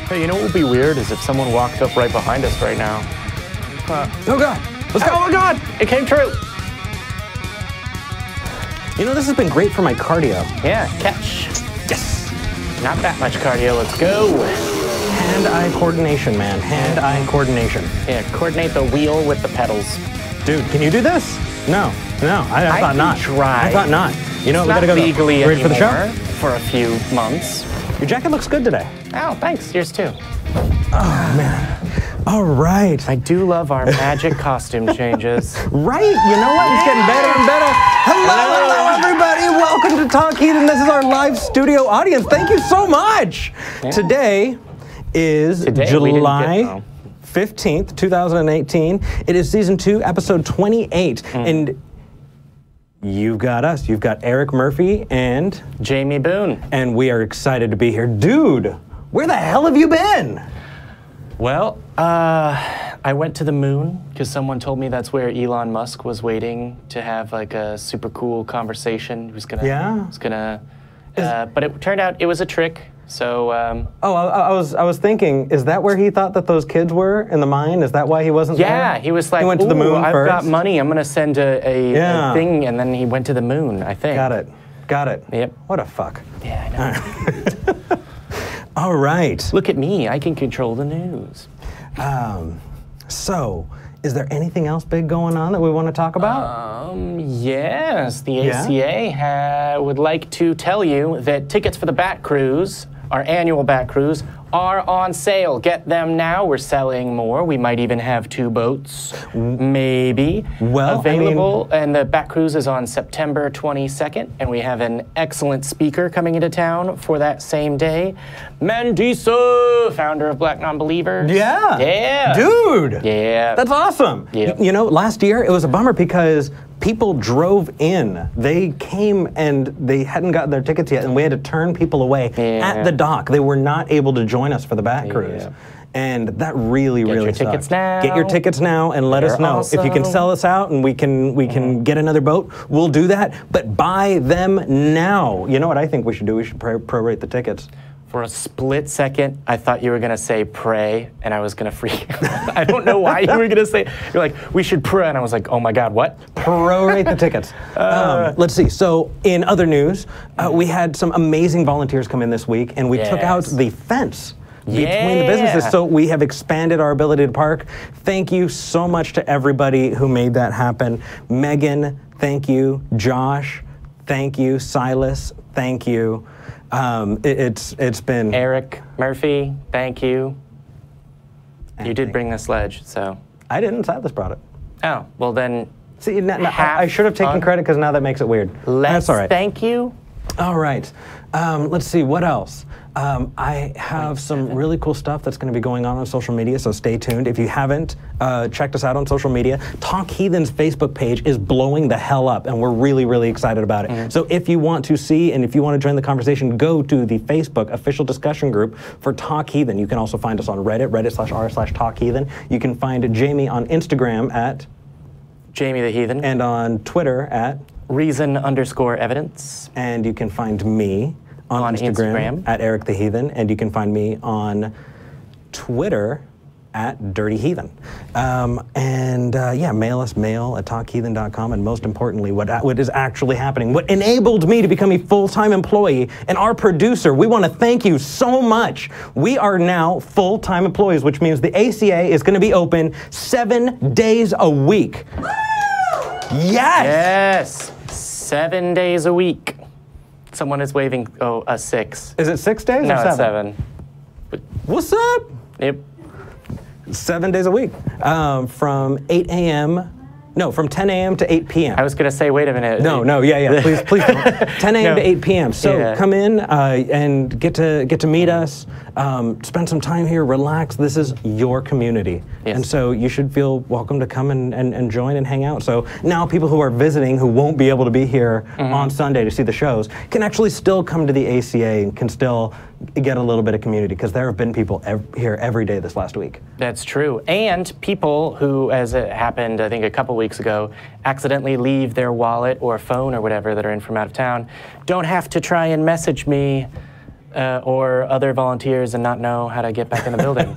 Hey, you know what would be weird is if someone walked up right behind us right now. Oh God, let's go. Oh my God, it came true. You know, this has been great for my cardio. Yeah, catch. Yes. Not that much cardio, let's go. Hand-eye coordination, man. Hand-eye coordination. Yeah, coordinate the wheel with the pedals. Dude, can you do this? No, I thought not. Try. I thought not. You know, It's we not gotta go. legally Ready for the show? anymore for a few months. Your jacket looks good today. Oh, thanks. Yours too. Oh man. All right. I do love our magic costume changes. Right? You know what? It's getting better and better. Hello, everybody. Welcome to Talk Heathen. This is our live studio audience. Thank you so much. Yeah. Today is July 15th, 2018. It is season 2, episode 28. And you've got us. You've got Eric Murphy and Jamie Boone. And we are excited to be here. Dude, where the hell have you been? Well, I went to the moon because someone told me that's where Elon Musk was waiting to have like a super cool conversation. He was gonna, but it turned out it was a trick. So. I was thinking, is that where he thought that those kids were in the mine? Is that why he wasn't there? Yeah, he was like, he went to the moon I've first. got money. I'm gonna send a thing, and then he went to the moon. I think. Got it. Yep. What a fuck. Yeah, I know. All right. Look at me. I can control the news. So, is there anything else big going on that we want to talk about? Yes. The ACA would like to tell you that tickets for the Bat Cruise, our annual Bat Cruise, are on sale. Get them now. We're selling more. We might even have 2 boats, maybe, available. And the Bat Cruise is on September 22nd, and we have an excellent speaker coming into town for that same day. Mandisa, founder of Black Nonbelievers. Yeah. Dude. Yeah. That's awesome. Yep. You know, last year it was a bummer because people drove in. They came and they hadn't gotten their tickets yet, and we had to turn people away at the dock. They were not able to join us for the Bat Cruise. And that really sucked. Get your tickets now. Get your tickets now and let us know. If you can sell us out and we can get another boat, we'll do that. But buy them now. You know what I think we should do? We should prorate the tickets. For a split second, I thought you were going to say pray, and I was going to freak out. I don't know why you were going to say, you're like, we should pray, and I was like, oh my God, what? Prorate the tickets. Let's see, so in other news, we had some amazing volunteers come in this week, and we took out the fence between the businesses, so we have expanded our ability to park. Thank you so much to everybody who made that happen. Megan, thank you. Josh, thank you. Silas, thank you. It's been... Eric Murphy, thank you. You did bring the sledge, so... I didn't. Silas brought it. Oh, well then... See, I should have taken credit because now that makes it weird. That's all right. Thank you. All right. Let's see, what else? I have some really cool stuff that's going to be going on social media, so stay tuned. If you haven't checked us out on social media, Talk Heathen's Facebook page is blowing the hell up, and we're really excited about it. So if you want to see and if you want to join the conversation, go to the Facebook official discussion group for Talk Heathen. You can also find us on Reddit, reddit.r/TalkHeathen. You can find Jamie on Instagram at Jamie the Heathen. And on Twitter at Reason_evidence. And you can find me on Instagram at Eric the Heathen, and you can find me on Twitter at Dirty Heathen. Mail us mail at talkheathen.com, and most importantly, what is actually happening, what enabled me to become a full-time employee, and our producer, we want to thank you so much. We are now full-time employees, which means the ACA is going to be open 7 days a week. Yes! 7 days a week. Someone is waving, a 6. Is it 6 days or 7? No, it's 7. But what's up? Yep. 7 days a week. From 8 a.m. No, from 10 a.m. to 8 p.m. I was going to say, wait a minute. No, please don't. 10 a.m. to 8 p.m. So come in and get to meet us, spend some time here, relax. This is your community. Yes. And so you should feel welcome to come and join and hang out. So now people who are visiting who won't be able to be here on Sunday to see the shows can actually still come to the ACA and can still get a little bit of community, because there have been people here every day this last week. That's true. And people who, as it happened, I think a couple weeks ago, accidentally leave their wallet or phone or whatever that are in from out of town, don't have to try and message me or other volunteers and not know how to get back in the building.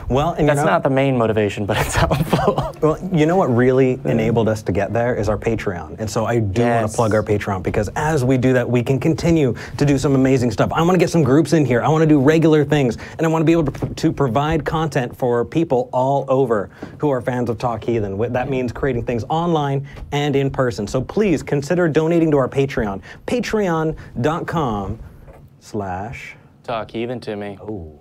Well, and that's not the main motivation, but it's helpful. Well, you know what really enabled us to get there is our Patreon. And so I do want to plug our Patreon, because as we do that, we can continue to do some amazing stuff. I want to get some groups in here. I want to do regular things. And I want to be able to provide content for people all over who are fans of Talk Heathen. That means creating things online and in person. So please consider donating to our Patreon. Patreon.com/Talk Heathen to me. Oh,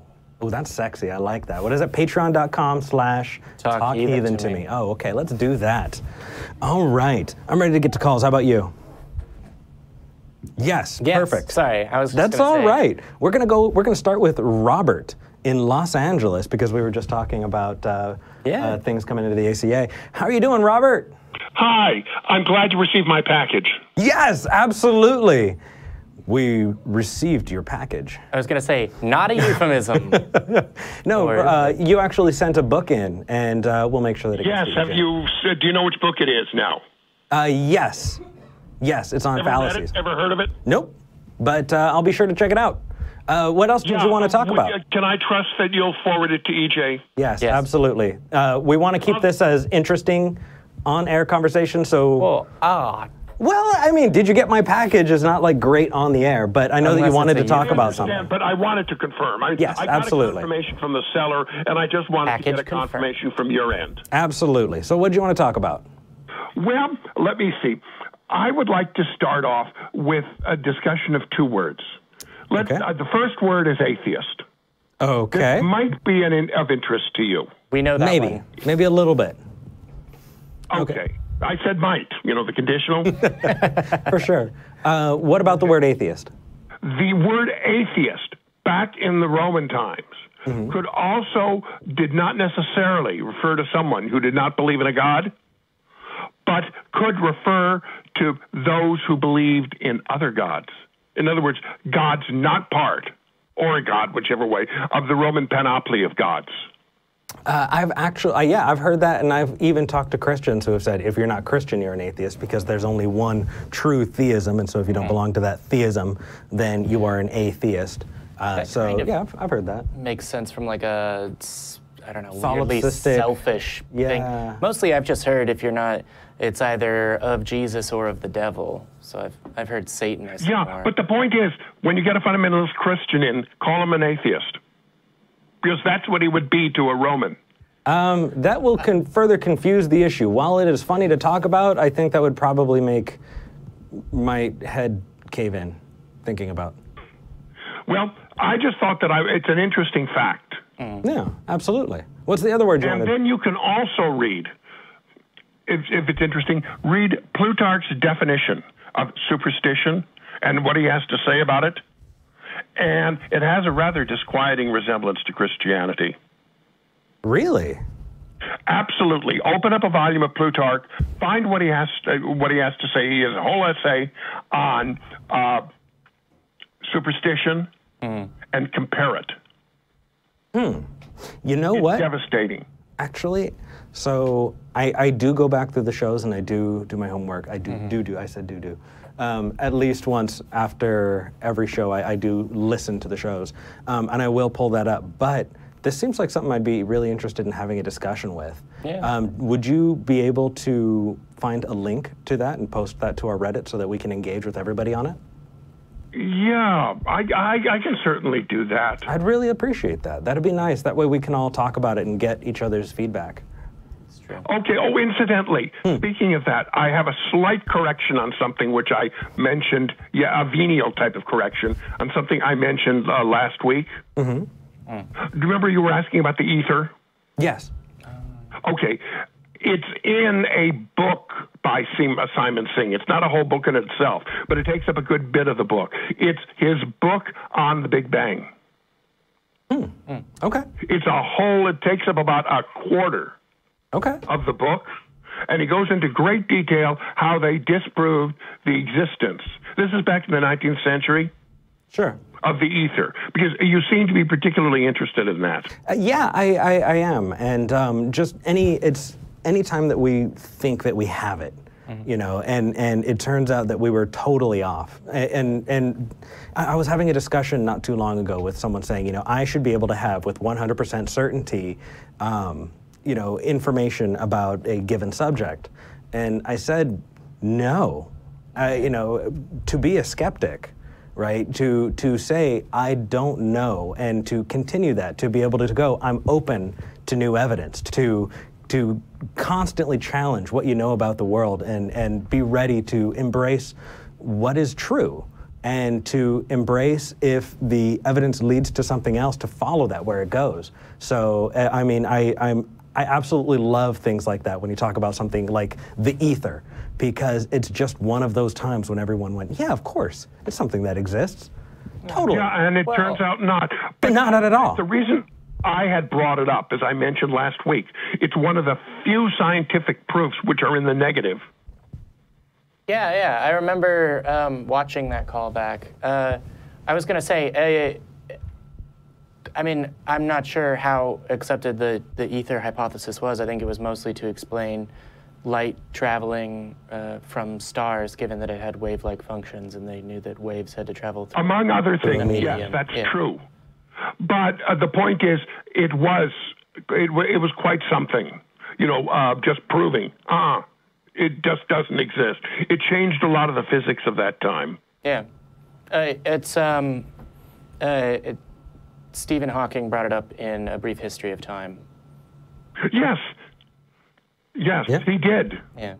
that's sexy. I like that. What is it? Patreon.com/Talk Heathen to me. Oh, okay. Let's do that. All right. I'm ready to get to calls. How about you? Yes. Perfect. Sorry, I was. That's all right. We're gonna start with Robert in Los Angeles, because we were just talking about things coming into the ACA. How are you doing, Robert? Hi. I'm glad you received my package. Yes, absolutely. We received your package. I was going to say, not a euphemism. No, you actually sent a book in, and we'll make sure that it gets do you know which book it is now? Yes. Yes, it's on fallacies. Ever heard of it? Nope, but I'll be sure to check it out. What else did you want to talk about? Can I trust that you'll forward it to EJ? Yes, absolutely. We want to keep this as interesting on-air conversation, so... Well, I mean, did you get my package? Is not like great on the air, but I know that you wanted to talk about something. But I wanted to confirm. Yes, I got absolutely. a confirmation from the seller, and I just wanted to get a confirmation from your end. Absolutely. So what do you want to talk about? Well, let me see. I would like to start off with a discussion of two words. The first word is atheist. Okay. This might be of interest to you. We know that Maybe a little bit. Okay. I said might, the conditional. For sure. What about the word atheist? The word atheist, back in the Roman times, did not necessarily refer to someone who did not believe in a god, but could refer to those who believed in other gods. In other words, gods not part, or a god, whichever way, of the Roman panoply of gods. I've heard that, and I've even talked to Christians who have said, if you're not Christian, you're an atheist, because there's only one true theism, and so if you don't belong to that theism, then you are an atheist. I've heard that. Makes sense from like a, I don't know, weirdly solipsistic, selfish thing. Mostly I've just heard if you're not, it's either of Jesus or of the devil. So I've heard Satanist. Yeah, but the point is, when you get a fundamentalist Christian in, call him an atheist. Because that's what he would be to a Roman. That will further confuse the issue. While it is funny to talk about, I think that would probably make my head cave in, thinking about. Well, I just thought that it's an interesting fact. Yeah, absolutely. What's the other word you wanted? And then you can also read, if it's interesting, read Plutarch's definition of superstition and what he has to say about it. And it has a rather disquieting resemblance to Christianity. Really? Absolutely. Open up a volume of Plutarch, find what he has to say. He has a whole essay on superstition, and compare it. You know what? It's devastating. Actually, so I do go back through the shows, and I do my homework. I said do. At least once after every show, I do listen to the shows, and I will pull that up. But this seems like something I'd be really interested in having a discussion with. Yeah. Would you be able to find a link to that and post that to our Reddit so that we can engage with everybody on it? Yeah, I can certainly do that. I'd really appreciate that. That'd be nice. That way we can all talk about it and get each other's feedback. Okay. Oh, incidentally, speaking of that, I have a slight correction on something which I mentioned, a venial type of correction, on something I mentioned last week. Do you remember you were asking about the ether? Yes. Okay. It's in a book by Simon Singh. It's not a whole book in itself, but it takes up a good bit of the book. It's his book on the Big Bang. Okay. It takes up about a quarter of the book, and he goes into great detail how they disproved the existence. This is back in the 19th century. Sure. Of the ether, because you seem to be particularly interested in that. Yeah, I am, and any time that we think that we have it, you know, and it turns out that we were totally off. And I was having a discussion not too long ago with someone saying, you know, I should be able to have with 100% certainty, you know, information about a given subject. And I said, no, you know, to be a skeptic, right? To say, I don't know, and to continue that, to be able to go, I'm open to new evidence, to constantly challenge what you know about the world and be ready to embrace what is true and to embrace if the evidence leads to something else, to follow that where it goes. So, I mean, I absolutely love things like that when you talk about something like the ether, because it's just one of those times when everyone went, yeah, of course, it's something that exists. Totally. Yeah, and it turns out not. But not at all. The reason I had brought it up, as I mentioned last week, it's one of the few scientific proofs which are in the negative. Yeah, I remember watching that callback. I was going to say, I mean, I'm not sure how accepted the ether hypothesis was. I think it was mostly to explain light traveling from stars, given that it had wave-like functions, and they knew that waves had to travel through. Among other things, yes, that's true. But the point is, it was quite something, you know, just proving, it just doesn't exist. It changed a lot of the physics of that time. Yeah, Stephen Hawking brought it up in A Brief History of Time. Yes, he did. Yeah.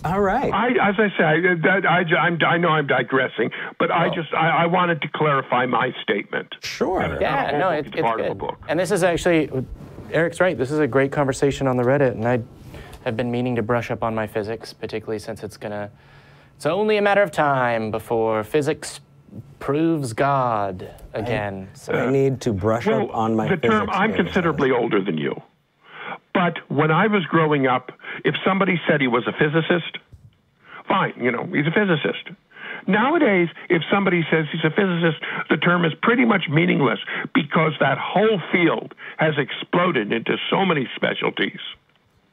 All right. As I say, I know I'm digressing, but I wanted to clarify my statement. Sure. Yeah, no, it's part good. of the book. And this is actually, Eric's right, this is a great conversation on the Reddit, and I have been meaning to brush up on my physics, particularly since it's only a matter of time before physics proves God again. So I need to brush up on my physics. I'm considerably older than you. But when I was growing up, if somebody said he was a physicist, fine, you know, he's a physicist. Nowadays, if somebody says he's a physicist, the term is pretty much meaningless because that whole field has exploded into so many specialties.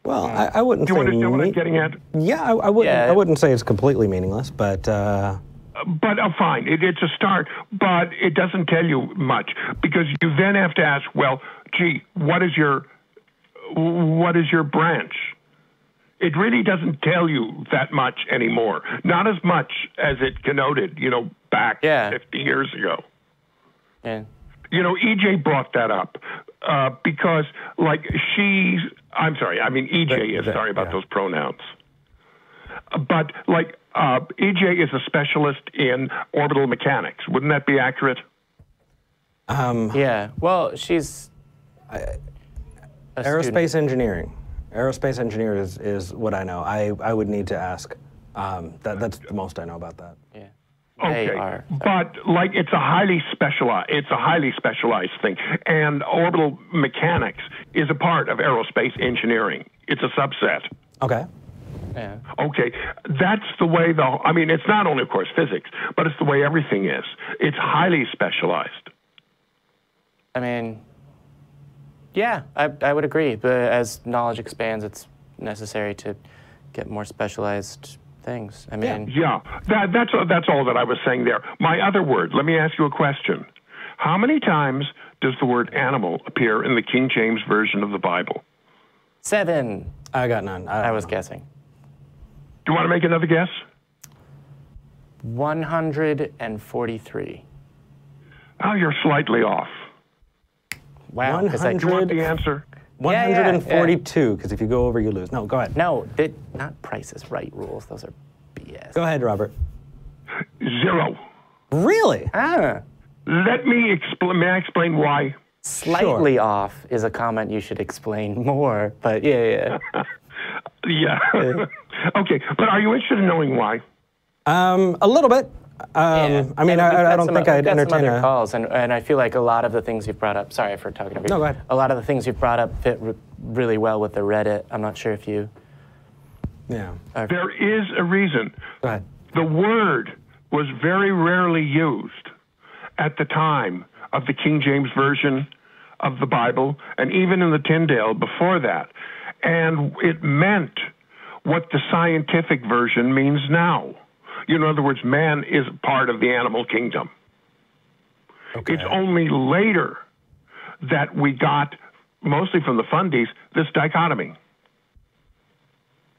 Well, I wouldn't say... Do you understand what I'm getting at? Yeah, I wouldn't say it's completely meaningless, but... fine, it's a start, but it doesn't tell you much because you then have to ask, well, gee, what is your branch? It really doesn't tell you that much anymore. Not as much as it connoted, you know, back 50 years ago. Yeah. You know, EJ brought that up because, like, EJ is, sorry about those pronouns. But, like, EJ is a specialist in orbital mechanics. Wouldn't that be accurate? Yeah, well, she's... Aerospace engineering. Aerospace engineer is what I know. I would need to ask. That's the most I know about that. Yeah. Okay, but like it's a highly specialized thing, and orbital mechanics is a part of aerospace engineering. It's a subset. Okay. Yeah. Okay, that's the way I mean, it's not only, of course, physics, but it's the way everything is. It's highly specialized. I mean, yeah, I would agree. But as knowledge expands, it's necessary to get more specialized things. I mean, that's all that I was saying there. My other word. Let me ask you a question. How many times does the word animal appear in the King James Version of the Bible? 7. I got none. I was guessing. Do you want to make another guess? 143. Oh, you're slightly off. Wow. 100. Do you want the answer? 142, because if you go over, you lose. No, go ahead. No, not Price is Right rules. Those are BS. Go ahead, Robert. 0. Really? Let me explain. May I explain why? Slightly off is a comment you should explain more, but yeah. Yeah. Okay, but are you interested in knowing why? A little bit. I mean, I don't think I'd entertain some other calls, and I feel like a lot of the things you've brought up. Sorry for talking over you. No, go ahead. A lot of the things you've brought up fit really well with the Reddit. I'm not sure if you. Yeah. There is a reason. Go ahead. The word was very rarely used at the time of the King James Version of the Bible, and even in the Tyndale before that. And it meant what the scientific version means now. In other words, man is part of the animal kingdom. Okay. It's only later that we got, mostly from the fundies, this dichotomy.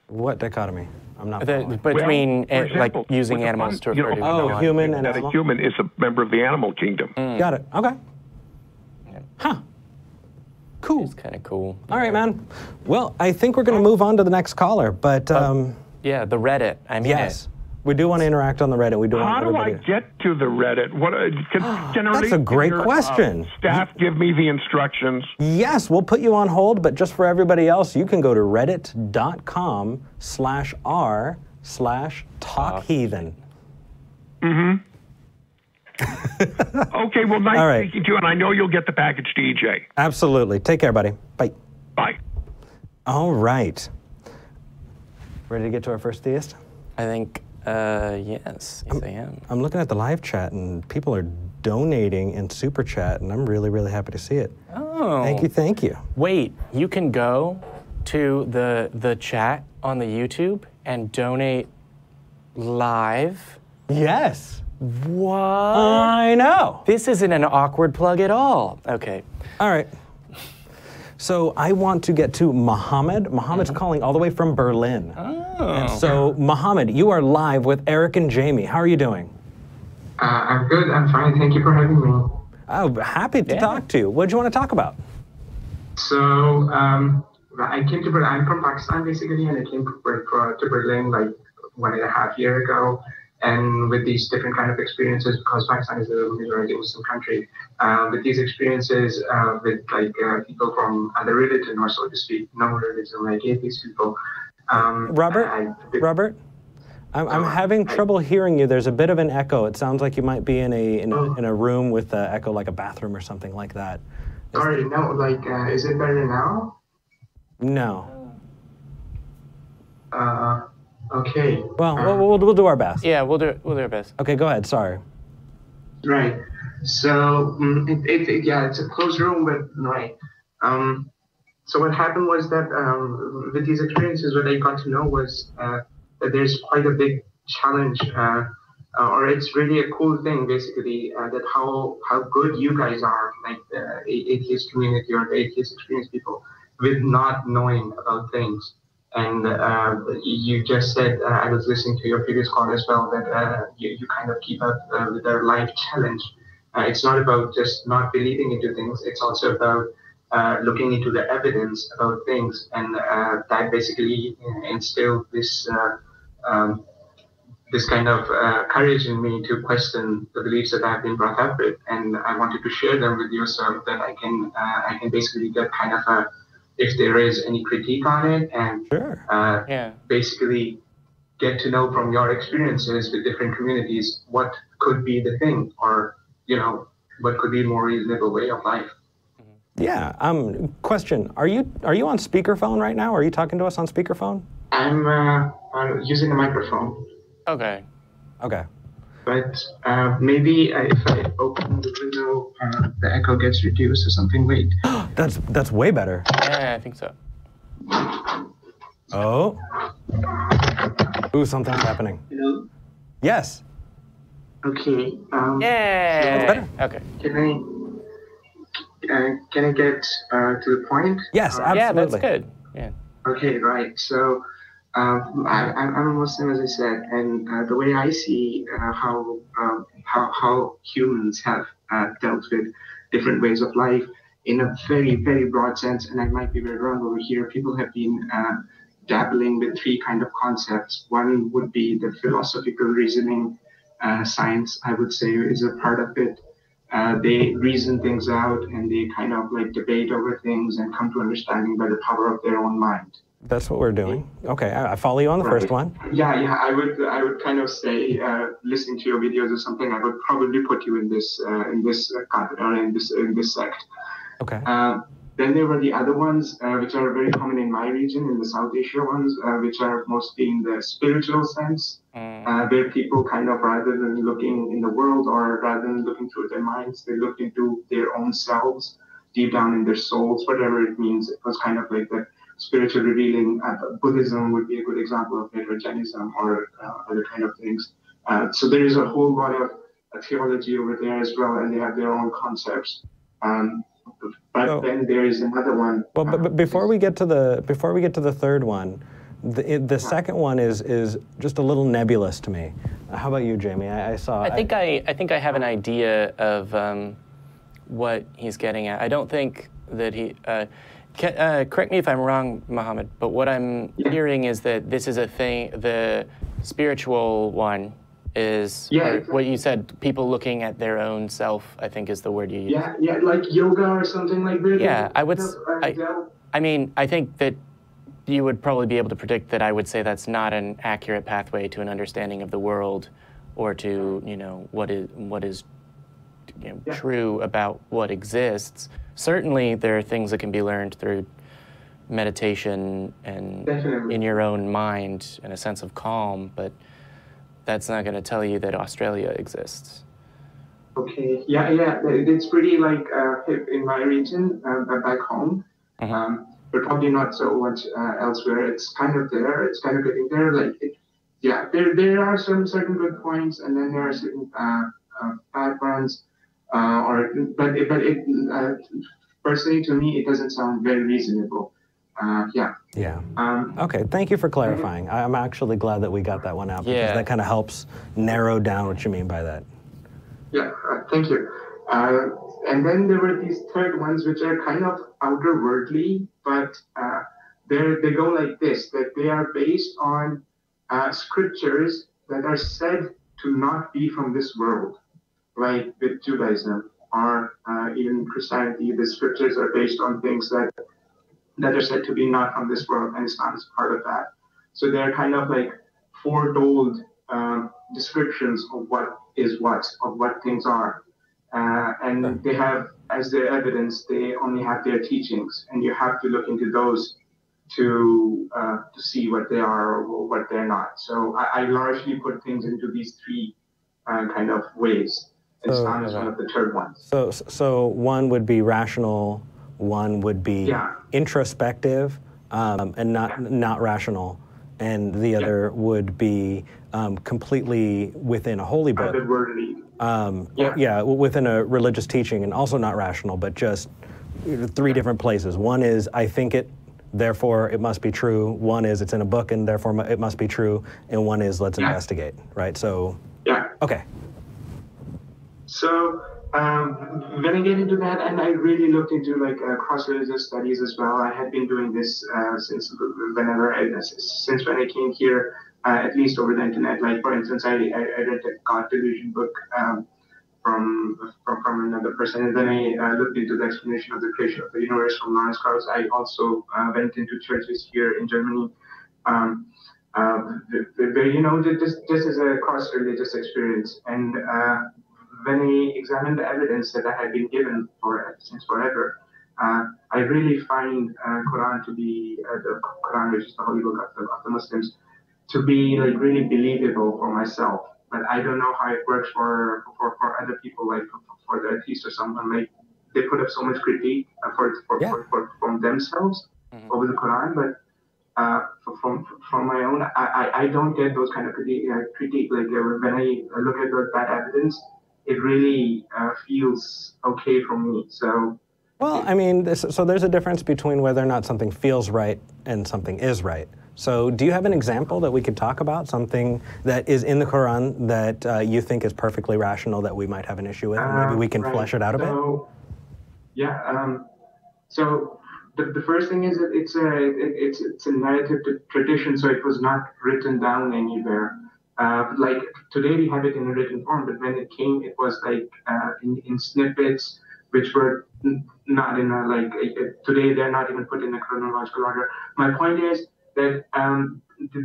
What dichotomy? I'm not between like using animals to refer to human and that animal? a human is a member of the animal kingdom. Got it. Okay. Huh. Cool. It's kind of cool. All right, man. Well, I think we're going to move on to the next caller, but yeah, the Reddit. I mean, yes. We do want to interact on the Reddit. We do want How do I everybody get to the Reddit? What That's a great question. Staff give me the instructions. Yes, we'll put you on hold, but just for everybody else, you can go to reddit.com/r/talkheathen. Okay, well, nice speaking to you, and I know you'll get the package to EJ. Absolutely. Take care, buddy. Bye. Bye. All right. Ready to get to our first theist? I think, yes I am. I'm looking at the live chat, and people are donating in Super Chat, and I'm really, really happy to see it. Oh. Thank you. Wait, you can go to the chat on the YouTube and donate live? Yes. What? I know. This isn't an awkward plug at all. Okay. All right. So I want to get to Muhammad. Muhammad's calling all the way from Berlin. Oh. And so, Muhammad, you are live with Eric and Jamie. How are you doing? I'm good. I'm fine. Thank you for having me. Oh, happy to talk to you. What do you want to talk about? So, I came to Berlin. I'm from Pakistan, basically, and I came to Berlin like 1.5 years ago. And with these different kind of experiences, because Pakistan is a majority Muslim country, with these experiences with like people from other religion, or so to speak, no religion, like atheist people. Robert, I'm having trouble hearing you. There's a bit of an echo. It sounds like you might be in a room with echo, like a bathroom or something like that. Sorry, no, like, is it better now? No. Okay. Well, we'll do our best. Yeah, we'll do our best. Okay, go ahead. Sorry. Right. So it's a closed room, but right. So what happened was that with these experiences, what I got to know was that there's quite a big challenge, or it's really a cool thing, basically, that how good you guys are, like the atheist community or the atheist experience people, with not knowing about things. And you just said, I was listening to your previous call as well, that you kind of keep up with their life challenge. It's not about just not believing into things. It's also about looking into the evidence about things. And that basically instilled this this kind of courage in me to question the beliefs that I've been brought up with. And I wanted to share them with you so that I can basically get kind of a, if there is any critique on it, and basically get to know from your experiences with different communities what could be the thing, or what could be a more reasonable way of life. Yeah. Question: Are you on speakerphone right now? Are you talking to us on speakerphone? I'm using a microphone. Okay. Okay. But maybe if I open the window, the echo gets reduced or something. Wait. That's way better. Yeah, I think so. Oh. Ooh, something's happening. Hello? Yes. Okay. Yeah. Better. Okay. Can I get to the point? Yes, absolutely. Yeah, that's good. Yeah. Okay, right. So I'm a Muslim, as I said, and the way I see how humans have dealt with different ways of life in a very, very broad sense, and I might be very wrong over here, people have been dabbling with three kind of concepts. One would be the philosophical reasoning. Science, I would say, is a part of it. They reason things out, and they kind of like debate over things and come to understanding by the power of their own mind. That's what we're doing. Okay, I follow you on the first one. Yeah, I would kind of say, listening to your videos or something, I would probably put you in this sect. Okay. Then there were the other ones, which are very common in my region, in the South Asia ones, which are mostly in the spiritual sense, where people kind of, rather than looking in the world or rather than looking through their minds, they look into their own selves, deep down in their souls, whatever it means. It was kind of like the spiritual revealing. Buddhism would be a good example of it, or Jainism, or other kind of things. So there is a whole lot of theology over there as well, and they have their own concepts. But then there is another one. Well, but before we get to the third one, the second one is just a little nebulous to me. How about you, Jamie? I think I have an idea of what he's getting at. I don't think that he. Correct me if I'm wrong, Muhammad, but what I'm hearing is that this is a thing. The spiritual one is what you said. People looking at their own self, I think, is the word you used. Yeah, like yoga or something like that. Yeah, I mean, I think that you would probably be able to predict that I would say that's not an accurate pathway to an understanding of the world, or to what is true about what exists. Certainly, there are things that can be learned through meditation and in your own mind and a sense of calm, but that's not going to tell you that Australia exists. Okay, yeah, it's pretty like hip in my region, back home, but probably not so much elsewhere. It's kind of there. It's kind of getting there. Like, there are some certain good points, and then there are certain bad ones. But personally, to me, it doesn't sound very reasonable. Okay, thank you for clarifying. I'm actually glad that we got that one out, because that kind of helps narrow down what you mean by that. Yeah, thank you. And then there were these third ones, which are kind of outer worldly, but they go like this, that they are based on scriptures that are said to not be from this world. Like with Judaism or even Christianity, the scriptures are based on things that are said to be not from this world, and Islam is part of that. So they're kind of like foretold descriptions of what is what, of what things are. And they have, as their evidence, they only have their teachings, and you have to look into those to see what they are or what they're not. So I largely put things into these three kind of ways. Islam is one of the third ones. So one would be rational, one would be introspective, and not rational, and the other would be completely within a holy book. Within a religious teaching, and also not rational, but just three different places. One is, I think it, therefore it must be true. One is, it's in a book, and therefore it must be true. And one is, let's investigate, right? So, okay. So when I get into that, and I really looked into like cross-religious studies as well. I had been doing this since when I came here, at least over the internet. Like, for instance, I read the God Delusion book from another person, and then I looked into the explanation of the creation of the universe from Lawrence Krauss. I also went into churches here in Germany. This is a cross-religious experience, and when I examined the evidence that I had been given since forever, I really find Quran to be the Quran, which is the holy book of the Muslims, to be like really believable for myself. But I don't know how it works for other people, like for the atheists or someone. Like, they put up so much critique from themselves over the Quran, but from my own, I don't get those kind of critique. Like when I look at that evidence, it really feels okay for me. So, well, I mean, so there's a difference between whether or not something feels right and something is right. So do you have an example that we could talk about, something that is in the Quran that you think is perfectly rational that we might have an issue with? And maybe we can flesh it out a bit? So the first thing is that it's a narrative tradition, so it was not written down anywhere. Like today we have it in a written form, but when it came, it was like in snippets, which were not in today they're not even put in a chronological order. My point is that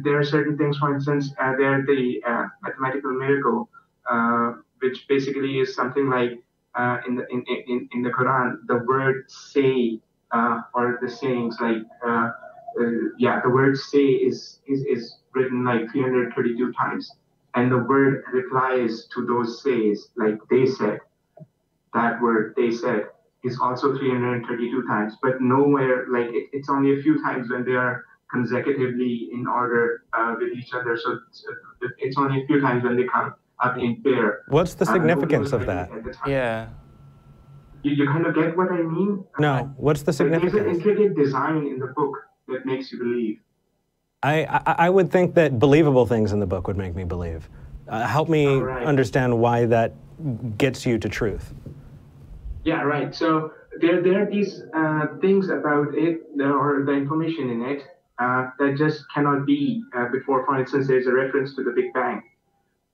there are certain things, for instance, there the mathematical miracle, which basically is something like in the Quran, the word say or the sayings like the word say is written like 332 times, and the word replies to those says, like they said, that word they said is also 332 times, but nowhere, like it's only a few times when they are consecutively in order with each other. So it's only a few times when they come up in pair. What's the significance of that? Yeah. You kind of get what I mean? No. What's the significance? There's an intricate design in the book that makes you believe. I would think that believable things in the book would make me believe. Help me understand why that gets you to truth. Yeah, right. So there are these things about it, or the information in it, that just cannot be before. For instance, there's a reference to the Big Bang,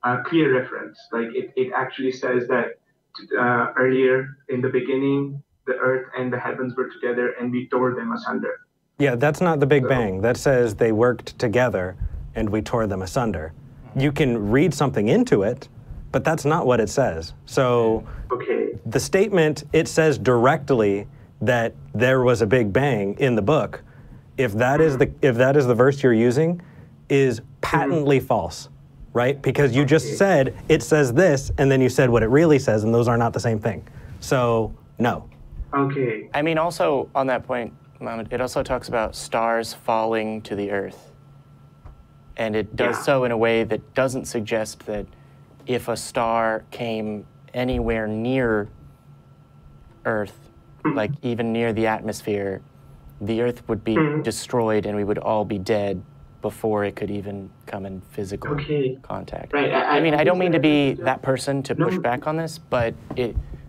a clear reference. Like it actually says that earlier in the beginning, the earth and the heavens were together and we tore them asunder. Yeah, that's not the Big Bang. That says they worked together and we tore them asunder. You can read something into it, but that's not what it says. So the statement, it says directly that there was a Big Bang in the book. If that is the verse you're using, is patently false, right? Because you just said it says this, and then you said what it really says, and those are not the same thing. So no. Okay. I mean, also on that point, Muhammad, it also talks about stars falling to the earth. And it does so in a way that doesn't suggest that if a star came anywhere near Earth, like even near the atmosphere, the Earth would be destroyed and we would all be dead before it could even come in physical contact. Right. I mean, I don't mean to be that person to push back on this, but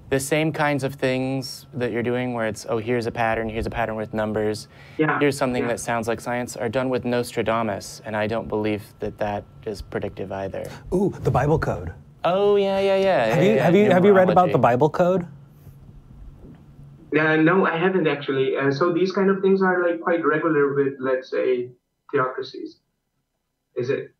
the same kinds of things that you're doing where it's, oh, here's a pattern with numbers, here's something that sounds like science, are done with Nostradamus, and I don't believe that that is predictive either. Ooh, the Bible code. Oh, yeah. Have you read about the Bible code? No, I haven't actually. So these kind of things are like quite regular with, let's say, theocracies. Is it?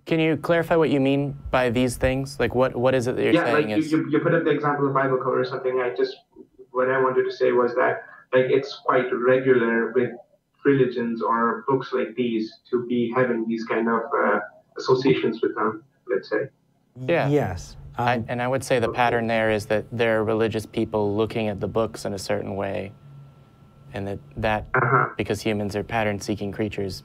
Can you clarify what you mean by these things? Like, what is it that you're saying? Yeah, like you put up the example of Bible code or something. What I wanted to say was that, like, it's quite regular with religions or books like these to be having these kind of associations with them, let's say. Yeah. Yes. And I would say the pattern there is that there are religious people looking at the books in a certain way, and that because humans are pattern-seeking creatures,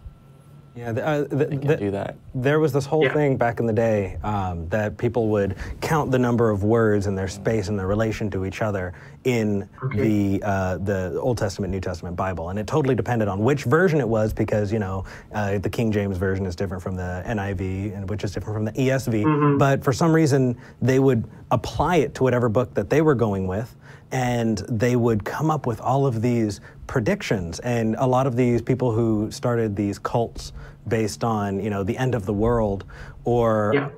Yeah, they can do that. There was this whole thing back in the day that people would count the number of words in their space and their relation to each other in the Old Testament, New Testament Bible, and it totally depended on which version it was, because the King James version is different from the NIV, and which is different from the ESV. But for some reason, they would apply it to whatever book that they were going with, and they would come up with all of these predictions. And a lot of these people who started these cults based on, the end of the world, or,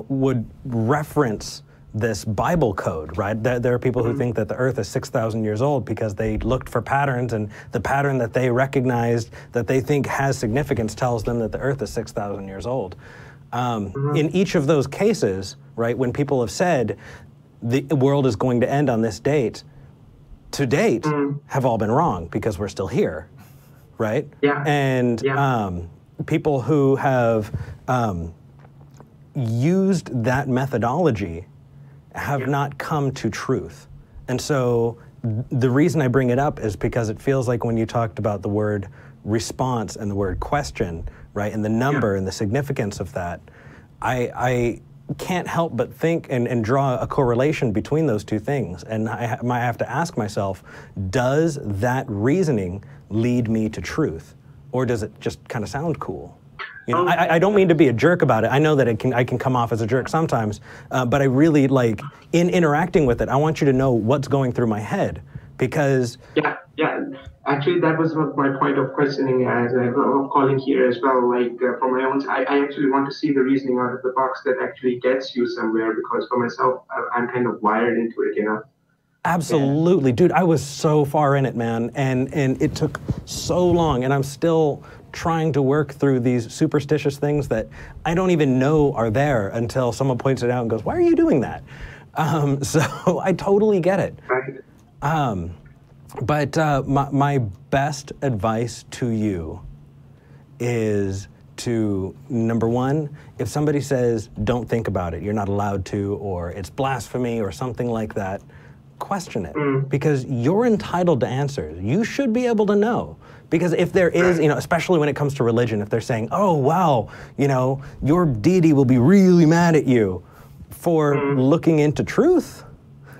would reference this Bible code, right? There are people who think that the earth is 6,000 years old because they looked for patterns, and the pattern that they recognized that they think has significance tells them that the earth is 6,000 years old. In each of those cases, right, when people have said the world is going to end on this date, to date, have all been wrong because we're still here, right? Yeah. And people who have used that methodology have not come to truth. And so the reason I bring it up is because it feels like when you talked about the word response and the word question, right, and the number and the significance of that, I can't help but think and draw a correlation between those two things. And I might have to ask myself, does that reasoning lead me to truth? Or does it just kind of sound cool? I don't mean to be a jerk about it. I know that I can come off as a jerk sometimes, but I really, like, in interacting with it, I want you to know what's going through my head, because... Yeah. Actually, that was my point of questioning, of calling here as well. Like, for my own, I actually want to see the reasoning out of the box that actually gets you somewhere, because for myself, I'm kind of wired into it, Absolutely. Dude, I was so far in it, man, and it took so long, and I'm still trying to work through these superstitious things that I don't even know are there until someone points it out and goes, why are you doing that? So I totally get it. Right. But my best advice to you is to, number one, if somebody says, don't think about it, you're not allowed to, or it's blasphemy or something like that, question it, because you're entitled to answers. You should be able to know. Because if there is, you know, especially when it comes to religion, if they're saying, oh, wow, you know, your deity will be really mad at you for looking into truth,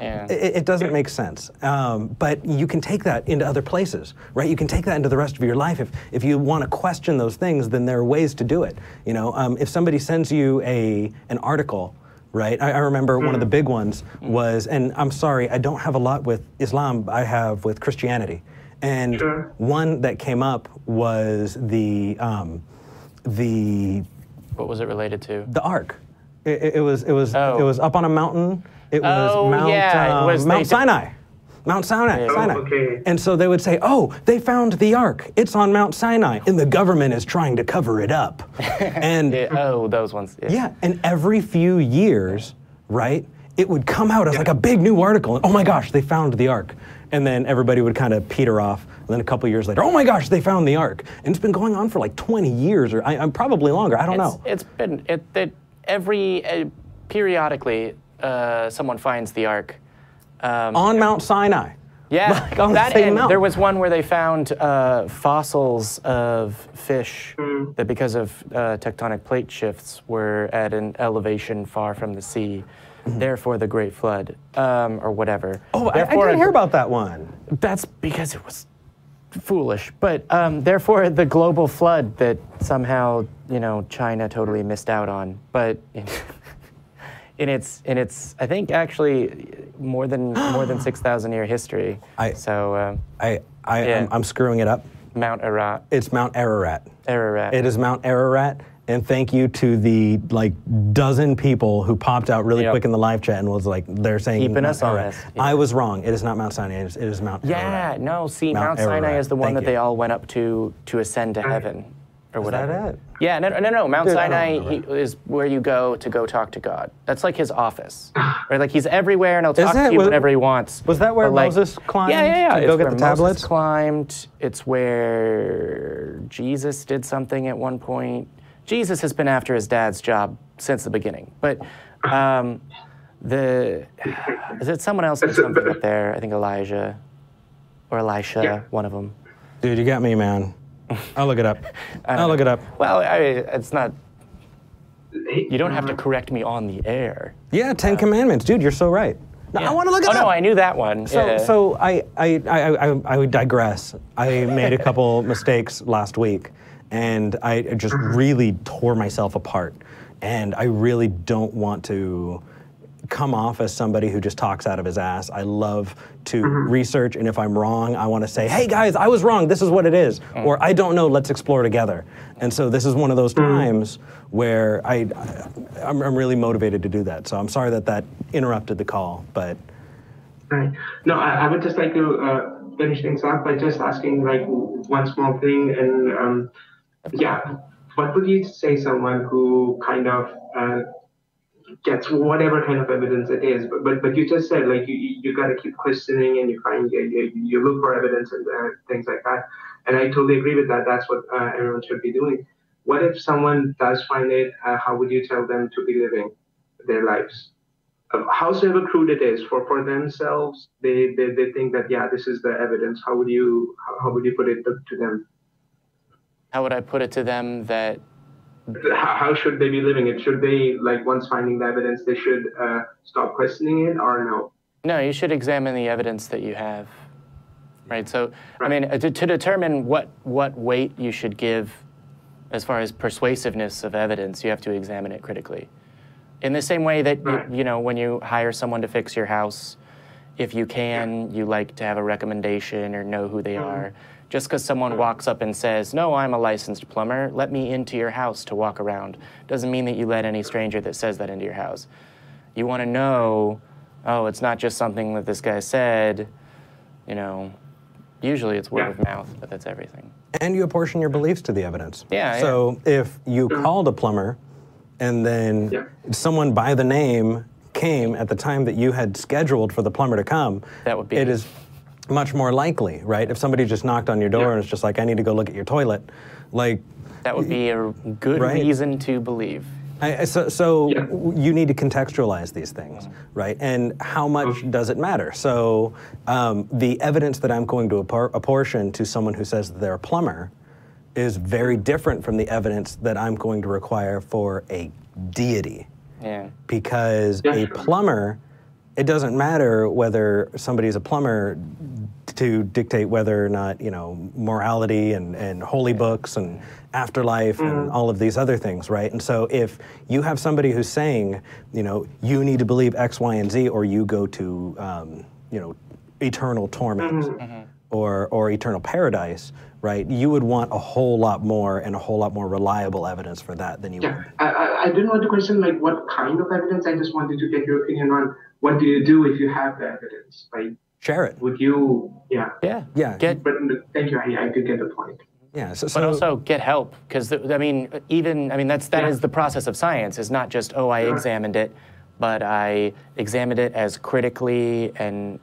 it doesn't make sense. But you can take that into other places, right? You can take that into the rest of your life. If you want to question those things, then there are ways to do it. You know, if somebody sends you an article, right? I remember one of the big ones was, and I'm sorry, I don't have a lot with Islam, I have with Christianity. And one that came up was the what was it related to? The Ark. It was up on a mountain. It was Mount Sinai. Mount Sinai. Okay. And so they would say, oh, they found the Ark. It's on Mount Sinai, and the government is trying to cover it up. And those ones. Yeah, and every few years, right, it would come out as like a big new article. And, oh my gosh, they found the Ark. And then everybody would kind of peter off. And then a couple years later, oh my gosh, they found the Ark. And it's been going on for like 20 years, or I'm probably longer. I don't know. It's been periodically someone finds the Ark on Mount Sinai. Yeah, like on the same mountain. There was one where they found fossils of fish that, because of tectonic plate shifts, were at an elevation far from the sea. Therefore, the Great Flood, or whatever. Oh, I didn't hear about that one. That's because it was foolish. But therefore, the global flood that somehow, you know, China totally missed out on. But in its, I think actually more than 6,000 year history. I'm screwing it up. Mount Ararat. It's Mount Ararat. Ararat. It is Mount Ararat. And thank you to the like dozen people who popped out really quick in the live chat and was like, they're saying keeping us honest. Yeah. I was wrong. It is not Mount Sinai. It is Mount Ararat. No. See, Mount Sinai is the one that they all went up to ascend to heaven, or whatever. Is that it? Yeah. No. Mount Sinai is where you go talk to God. That's like his office, right? Like he's everywhere and he'll talk to you whenever he wants. Was that where Moses climbed? Yeah. To go get the tablets. Moses climbed. It's where Jesus did something at one point. Jesus has been after his dad's job since the beginning, but is it someone else did something up there? I think Elijah or Elisha, one of them. Dude, you got me, man. I'll look it up. I'll look it up. Well, it's not. You don't have to correct me on the air. Yeah, 10 Commandments, dude. You're so right. No, I want to look it up. Oh no, I knew that one. So I would digress. I made a couple mistakes last week. And I just really tore myself apart. And I really don't want to come off as somebody who just talks out of his ass. I love to research, and if I'm wrong, I want to say, hey guys, I was wrong, this is what it is. Or I don't know, let's explore together. And so this is one of those times where I'm really motivated to do that. So I'm sorry that interrupted the call, but. Right. No, I would just like to finish things up by just asking like one small thing, and what would you say someone who kind of gets whatever kind of evidence it is, but you just said like you got to keep questioning and you look for evidence and things like that, and I totally agree with that. That's what everyone should be doing. What if someone does find it? How would you tell them to be living their lives? Howsoever crude it is for themselves, they think that this is the evidence. How would you put it to them? How would I put it to them that? How should they be living it? Should they, like, once finding the evidence, they should stop questioning it, or no? No, you should examine the evidence that you have, right? So, I mean, to determine what weight you should give as far as persuasiveness of evidence, you have to examine it critically. In the same way that, you know, when you hire someone to fix your house, if you can, you like to have a recommendation or know who they are. Just because someone walks up and says, no, I'm a licensed plumber, let me into your house to walk around, doesn't mean that you let any stranger that says that into your house. You want to know, oh, it's not just something that this guy said, you know, usually it's word of mouth, but that's everything. And you apportion your beliefs to the evidence. Yeah. So if you called a plumber and then someone by the name came at the time that you had scheduled for the plumber to come, that would be it is much more likely, right? If somebody just knocked on your door and it's just like, I need to go look at your toilet, like... That would be a good reason to believe. So you need to contextualize these things, right? And how much does it matter? So the evidence that I'm going to apportion to someone who says that they're a plumber is very different from the evidence that I'm going to require for a deity. Yeah. Because a plumber, it doesn't matter whether somebody's a plumber to dictate whether or not, you know, morality and holy books and afterlife and all of these other things, right? And so if you have somebody who's saying, you know, you need to believe X, Y, and Z, or you go to, you know, eternal torment or eternal paradise, right? You would want a whole lot more and a whole lot more reliable evidence for that than you would. I didn't want to question like what kind of evidence. I just wanted to get your opinion on what do you do if you have the evidence, right? Share it. Would you, Yeah. But thank you, I did get the point. Yeah. But also get help, because that is the process of science. Is not just I examined it, but I examined it as critically and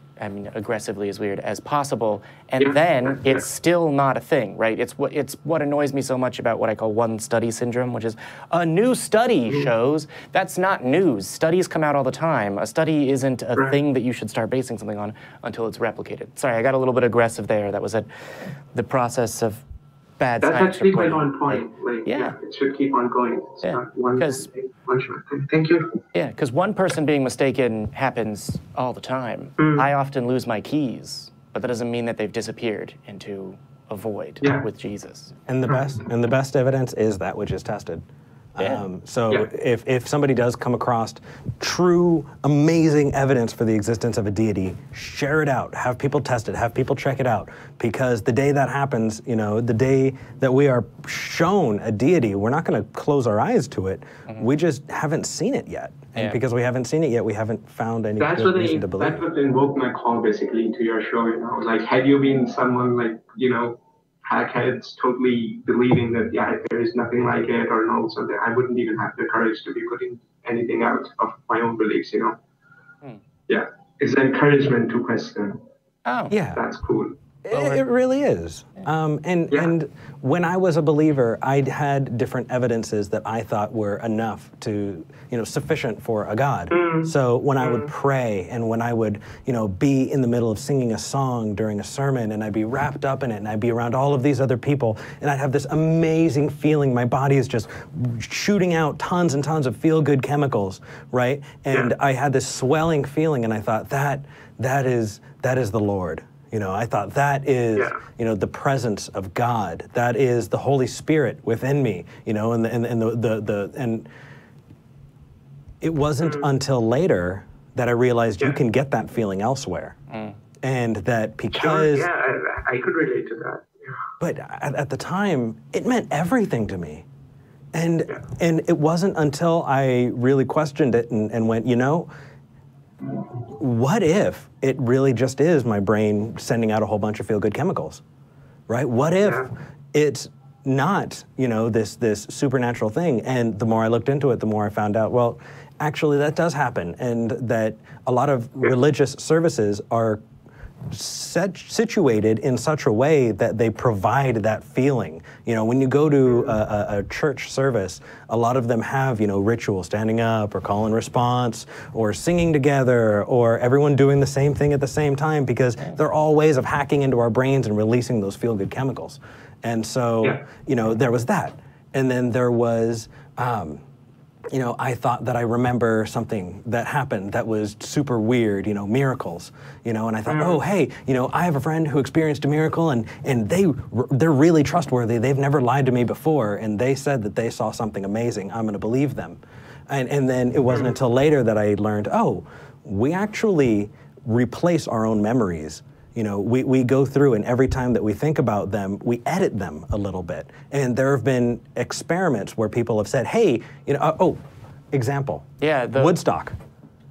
aggressively is weird as possible, and then it's still not a thing, right? It's what annoys me so much about what I call one study syndrome, which is a new study shows. That's not news. Studies come out all the time. A study isn't a thing that you should start basing something on until it's replicated. Sorry, I got a little bit aggressive there. That was the process of bad science. That's actually quite on point. Like, it should keep on going. It's not one shot. Thank you. Yeah, because one person being mistaken happens all the time. I often lose my keys, but that doesn't mean that they've disappeared into a void with Jesus. And the best evidence is that which is tested. If somebody does come across true, amazing evidence for the existence of a deity, share it out. Have people test it. Have people check it out. Because the day that happens, you know, the day that we are shown a deity, we're not going to close our eyes to it. We just haven't seen it yet. And because we haven't seen it yet, we haven't found any good reason to believe. That's what invoked my call, basically, into your show. You know, like, had you been someone like, you know, hackheads totally believing that there is nothing like it or no, so that I wouldn't even have the courage to be putting anything out of my own beliefs, you know. It's encouragement to question. That's cool. It really is. And when I was a believer, I had different evidences that I thought were enough to, you know, sufficient for a God. So when I would pray and when I would, you know, be in the middle of singing a song during a sermon and I'd be wrapped up in it and I'd be around all of these other people and I'd have this amazing feeling. My body is just shooting out tons and tons of feel-good chemicals, right? And I had this swelling feeling and I thought that is the Lord. You know, I thought that is, you know, the presence of God. That is the Holy Spirit within me. You know, and it wasn't until later that I realized you can get that feeling elsewhere, and that because I could relate to that. But at the time, it meant everything to me, and it wasn't until I really questioned it and went, you know, what if it really just is my brain sending out a whole bunch of feel-good chemicals, right? What if it's not, you know, this supernatural thing? And the more I looked into it, the more I found out, well, actually that does happen, and that a lot of religious services are situated in such a way that they provide that feeling. You know, when you go to a church service, a lot of them have, you know, ritual, standing up or call and response or singing together or everyone doing the same thing at the same time, because they're all ways of hacking into our brains and releasing those feel-good chemicals. And so, you know, there was that. And then there was, you know, I thought that I remember something that happened that was super weird, you know, miracles, you know, and I thought, oh, hey, you know, I have a friend who experienced a miracle and they're really trustworthy. They've never lied to me before, and they said that they saw something amazing. I'm going to believe them. And then it wasn't until later that I learned, oh, we actually replace our own memories. You know, we go through, and every time that we think about them, we edit them a little bit. And there have been experiments where people have said, hey, you know, example. Yeah. Woodstock.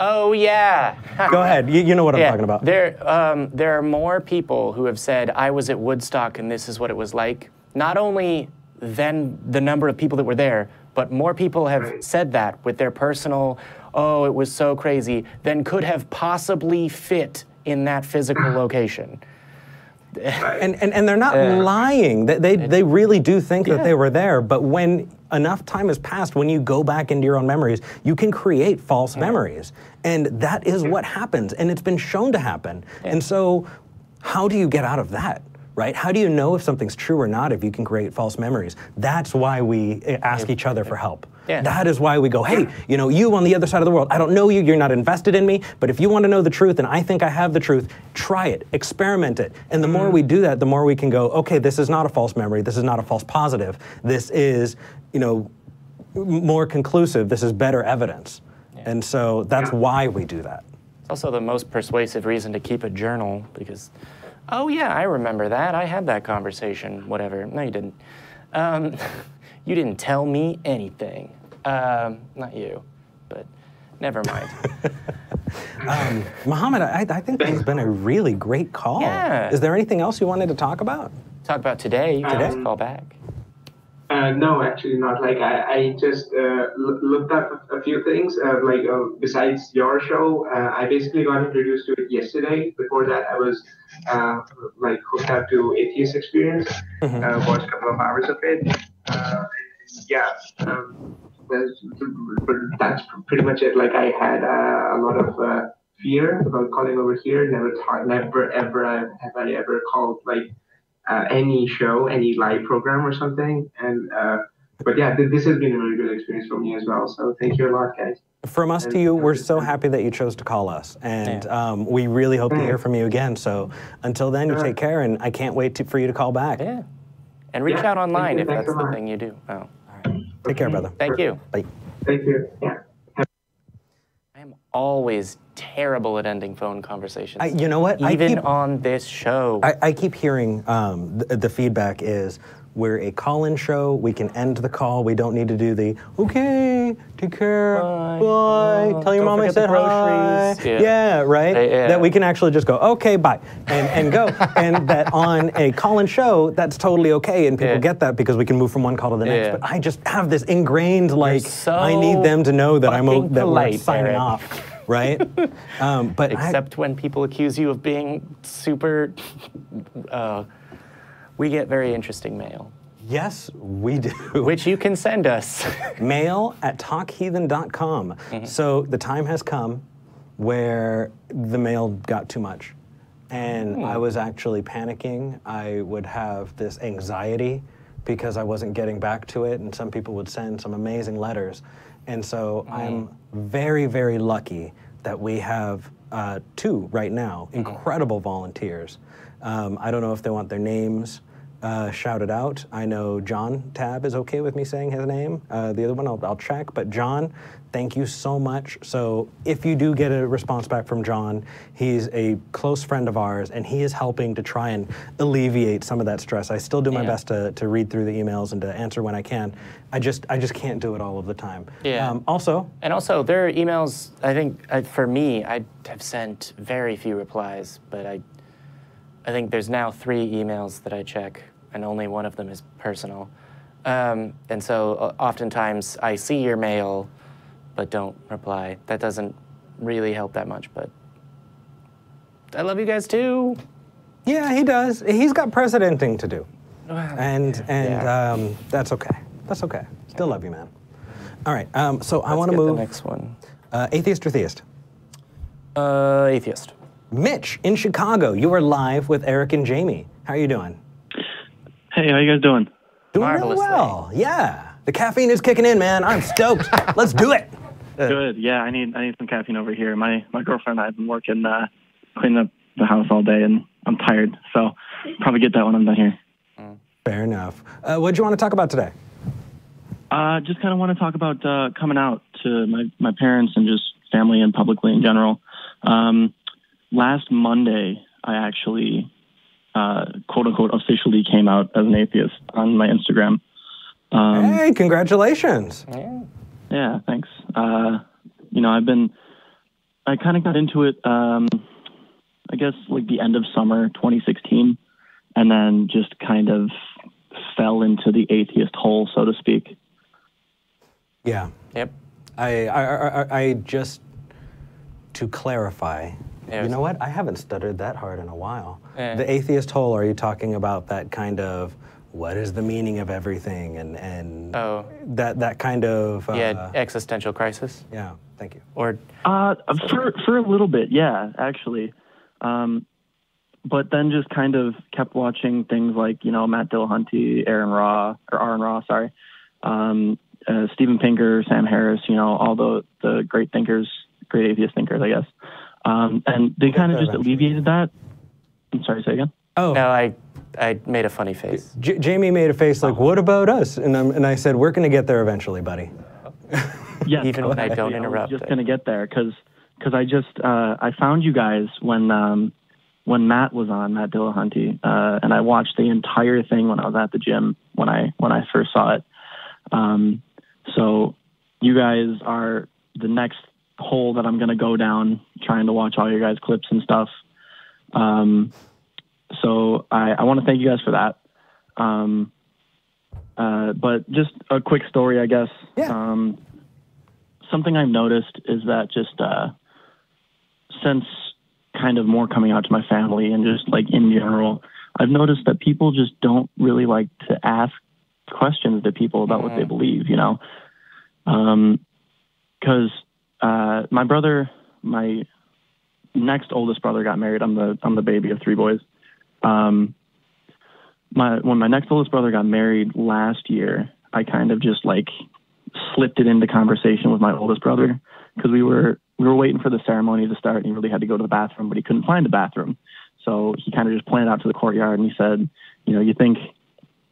Oh, yeah. Go ahead. You know what I'm talking about. There are more people who have said, I was at Woodstock and this is what it was like. Not only than the number of people that were there, but more people have said that with their personal, oh, it was so crazy, than could have possibly fit in that physical location. And they're not lying. They really do think that they were there, but when enough time has passed, when you go back into your own memories, you can create false memories. And that is what happens, and it's been shown to happen. And so how do you get out of that? Right? How do you know if something's true or not if you can create false memories? That's why we ask each other for help. That is why we go, hey, you know, you on the other side of the world, I don't know you, you're not invested in me, but if you want to know the truth and I think I have the truth, try it, experiment it. And the more we do that, the more we can go, okay, this is not a false memory, this is not a false positive, this is, you know, more conclusive, this is better evidence. And so that's why we do that. It's also the most persuasive reason to keep a journal, because oh yeah, I remember that. I had that conversation, whatever. No, you didn't. You didn't tell me anything. Not you, but never mind. Muhammad, I think this has been a really great call. Yeah. Is there anything else you wanted to talk about? Talk about today. You can just call back. No, actually not. Like I just looked up a few things. Besides your show, I basically got introduced to it yesterday. Before that, I was hooked up to Atheist Experience. Watched a couple of hours of it. That's pretty much it. Like I had a lot of fear about calling over here. Never ever have I ever called any show, any live program or something. And but yeah, this has been a really good experience for me as well. So thank you a lot, guys. From us to you, we're so happy that you chose to call us, and we really hope to hear from you again. So until then, you take care, and I can't wait for you to call back. Yeah, and reach out online if that's the thing you do. Oh, all right. Take care, brother. Thank you. Bye. Thank you. Yeah. I am always terrible at ending phone conversations. You know what? Even on this show. I keep hearing the feedback is, we're a call-in show, we can end the call, we don't need to do the, okay, take care, bye, tell your mom I said hi. Yeah, right? That we can actually just go, okay, bye, and go. And that on a call-in show, that's totally okay, and people get that because we can move from one call to the next. But I just have this ingrained, I need them to know that we're signing off. Right? But except when people accuse you of being super, we get very interesting mail. Yes, we do. Which you can send us. mail@talkheathen.com. So the time has come where the mail got too much. And I was actually panicking. I would have this anxiety because I wasn't getting back to it, and some people would send some amazing letters. And so I'm very, very lucky that we have two right now, incredible volunteers. I don't know if they want their names shouted out. I know John Tab is okay with me saying his name. The other one I'll check, but John, thank you so much. So if you do get a response back from John, he's a close friend of ours, and he is helping to try and alleviate some of that stress. I still do my best to read through the emails and to answer when I can. I just can't do it all of the time. Also there are emails, I think for me, I have sent very few replies, but I think there's now 3 emails that I check, and only one of them is personal. And so oftentimes I see your mail, but don't reply. That doesn't really help that much, but I love you guys too. Yeah, he does. He's got precedenting to do. And that's okay. That's okay. Still love you, man. All right, so I want to move. The next one. Atheist or theist? Atheist. Mitch in Chicago, you are live with Eric and Jamie. How are you doing? Hey, how you guys doing? Doing really well. Yeah, the caffeine is kicking in, man. I'm stoked. Let's do it. Good. Yeah, I need some caffeine over here. My girlfriend and I have been working cleaning up the house all day, and I'm tired. So probably get that when I'm done here. Fair enough. What do you want to talk about today? Just kind of want to talk about coming out to my parents and just family and publicly in general. Last Monday, I actually, quote unquote, officially came out as an atheist on my Instagram. Hey, congratulations. Yeah, thanks. You know, I kind of got into it, I guess, like the end of summer 2016, and then just kind of fell into the atheist hole, so to speak. Yeah. Yep. I just, to clarify, you know what? I haven't stuttered that hard in a while. The atheist hole, are you talking about that kind of what is the meaning of everything, and that kind of existential crisis. Yeah, thank you. Or for a little bit, yeah, actually. But then just kind of kept watching things like, you know, Matt Dillahunty, Aaron Ra, Steven Pinker, Sam Harris, you know, all the great thinkers, great atheist thinkers, I guess. And they kind of just alleviated that. I'm sorry, say again? Oh. No, I made a funny face. Jamie made a face like, what about us? And I said, we're going to get there eventually, buddy. Yeah, even when I don't interrupt. I was just going to get there because I found you guys when Matt was on, Matt Dillahunty, and I watched the entire thing when I was at the gym when I first saw it. So you guys are the next hole that I'm going to go down, trying to watch all your guys' clips and stuff. So I want to thank you guys for that. But just a quick story, I guess. Yeah. Something I've noticed is that just since kind of more coming out to my family and just like in general, I've noticed that people just don't really like to ask questions to people about what they believe, you know? Because my brother, my next oldest brother got married. I'm the baby of 3 boys. When my next oldest brother got married last year, I kind of just like slipped it into conversation with my oldest brother because we were waiting for the ceremony to start and he really had to go to the bathroom, but he couldn't find the bathroom. So he kind of just pointed out to the courtyard and he said, you know, you think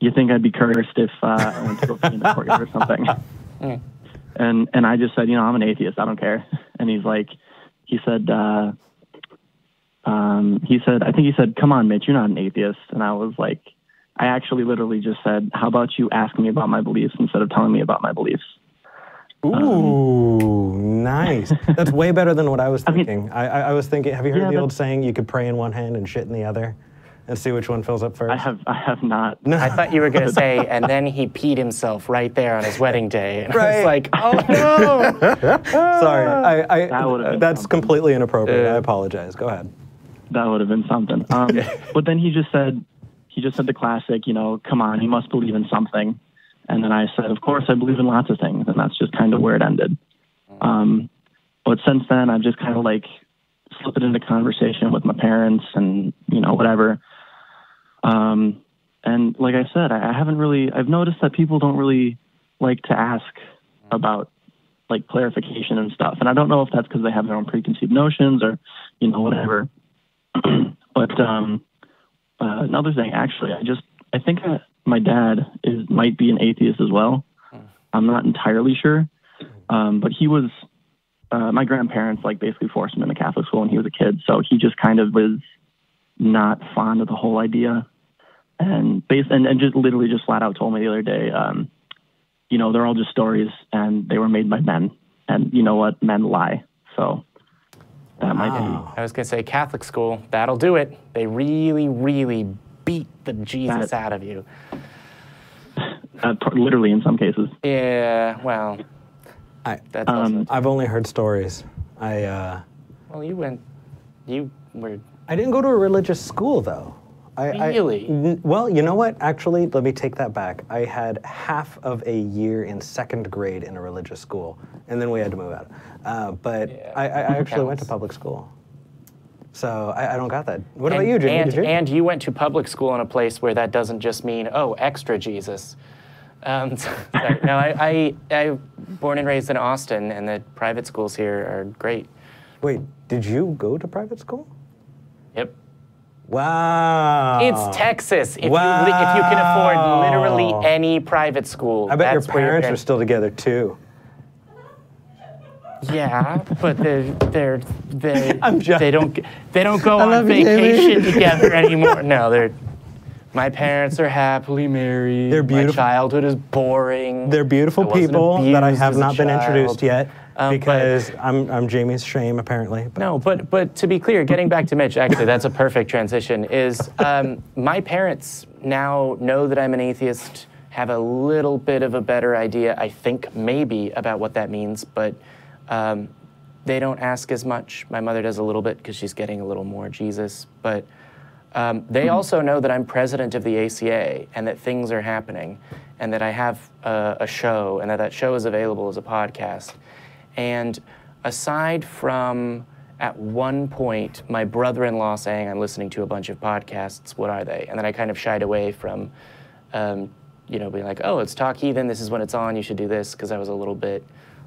I'd be cursed if I went to go pee in the courtyard or something? And I just said, you know, I'm an atheist. I don't care. And he said, I think he said, come on, Mitch, you're not an atheist. And I was like, I actually literally just said, how about you ask me about my beliefs instead of telling me about my beliefs? Ooh, nice. That's way better than what I was thinking. I was thinking, have you heard the old saying, you could pray in one hand and shit in the other? And see which one fills up first? I have not. No. I thought you were going to say, and then he peed himself right there on his wedding day. And I was like, oh no! Sorry, that's completely inappropriate. I apologize. Go ahead. That would have been something. But then he just said the classic, you know, come on, he must believe in something. And then I said, of course, I believe in lots of things. And that's just kind of where it ended. But since then, I've just kind of like slipped it into conversation with my parents and, you know, whatever. And like I said, I've noticed that people don't really like to ask about like clarification and stuff. And I don't know if that's because they have their own preconceived notions or, you know, whatever. But another thing, actually, I think my dad might be an atheist as well. I'm not entirely sure. But he was, my grandparents like basically forced him into Catholic school when he was a kid. So he just kind of was not fond of the whole idea. And just literally just flat out told me the other day, you know, they're all just stories and they were made by men. And you know what? Men lie. So that might be. I was going to say Catholic school, that'll do it. They really, really beat the Jesus out of you. Literally in some cases. Yeah, well, that's also I've only heard stories. Well, you were... I didn't go to a religious school, though. Really? Well, you know what? Actually, let me take that back. I had half of a year in 2nd grade in a religious school, and then we had to move out. But yeah, I actually went to public school. So I don't got that. What about you, Jimmy? Did you? And you went to public school in a place where that doesn't just mean, oh, extra Jesus. Sorry. No, I born and raised in Austin, and the private schools here are great. Wait, did you go to private school? Yep. Wow. It's Texas. If you can afford literally any private school. I bet your parents are still together too. Yeah, but they don't go I on vacation together anymore. No, my parents are happily married. They're beautiful. My childhood is boring. They're beautiful people that I have not been introduced yet. Because I'm Jamie's shame, apparently. But. No, but to be clear, getting back to Mitch, actually, that's a perfect transition, is my parents now know that I'm an atheist, have a little bit of a better idea, I think, maybe, about what that means, but they don't ask as much. My mother does a little bit because she's getting a little more Jesus, but They also know that I'm president of the ACA and that things are happening and that I have a show and that show is available as a podcast. And aside from, at one point, my brother-in-law saying I'm listening to a bunch of podcasts, what are they? And then I kind of shied away from, you know, being like, oh, it's Talk Heathen, this is when it's on, you should do this, because I was a little bit,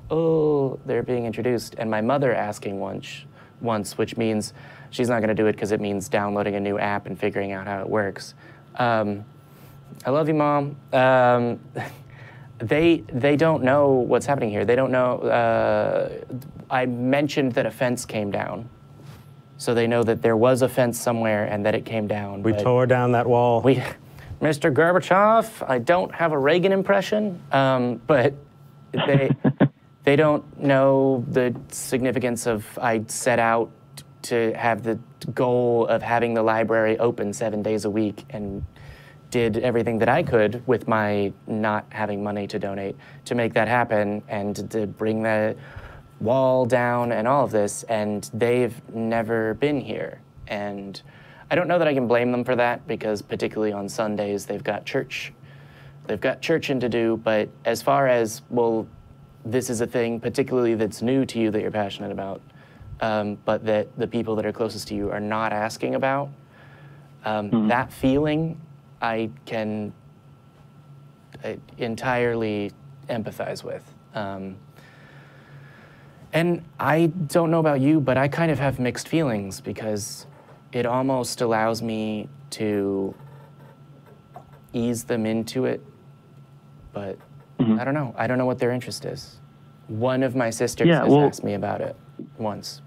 oh, they're being introduced. And my mother asking once, which means she's not going to do it because it means downloading a new app and figuring out how it works. I love you, Mom. They don't know what's happening here. They don't know. I mentioned that a fence came down, so they know that there was a fence somewhere and that it came down. We tore down that wall. Mr. Gorbachev, I don't have a Reagan impression, but they don't know the significance of I set out to have the goal of having the library open 7 days a week and did everything that I could with my not having money to donate to make that happen and to bring the wall down and all of this, and they've never been here. And I don't know that I can blame them for that, because particularly on Sundays they've got churching to do, but as far as, well, this is a thing particularly that's new to you that you're passionate about, but that the people that are closest to you are not asking about, that feeling I can entirely empathize with. And I don't know about you, but I kind of have mixed feelings, because it almost allows me to ease them into it, but I don't know. I don't know what their interest is. One of my sisters has asked me about it once.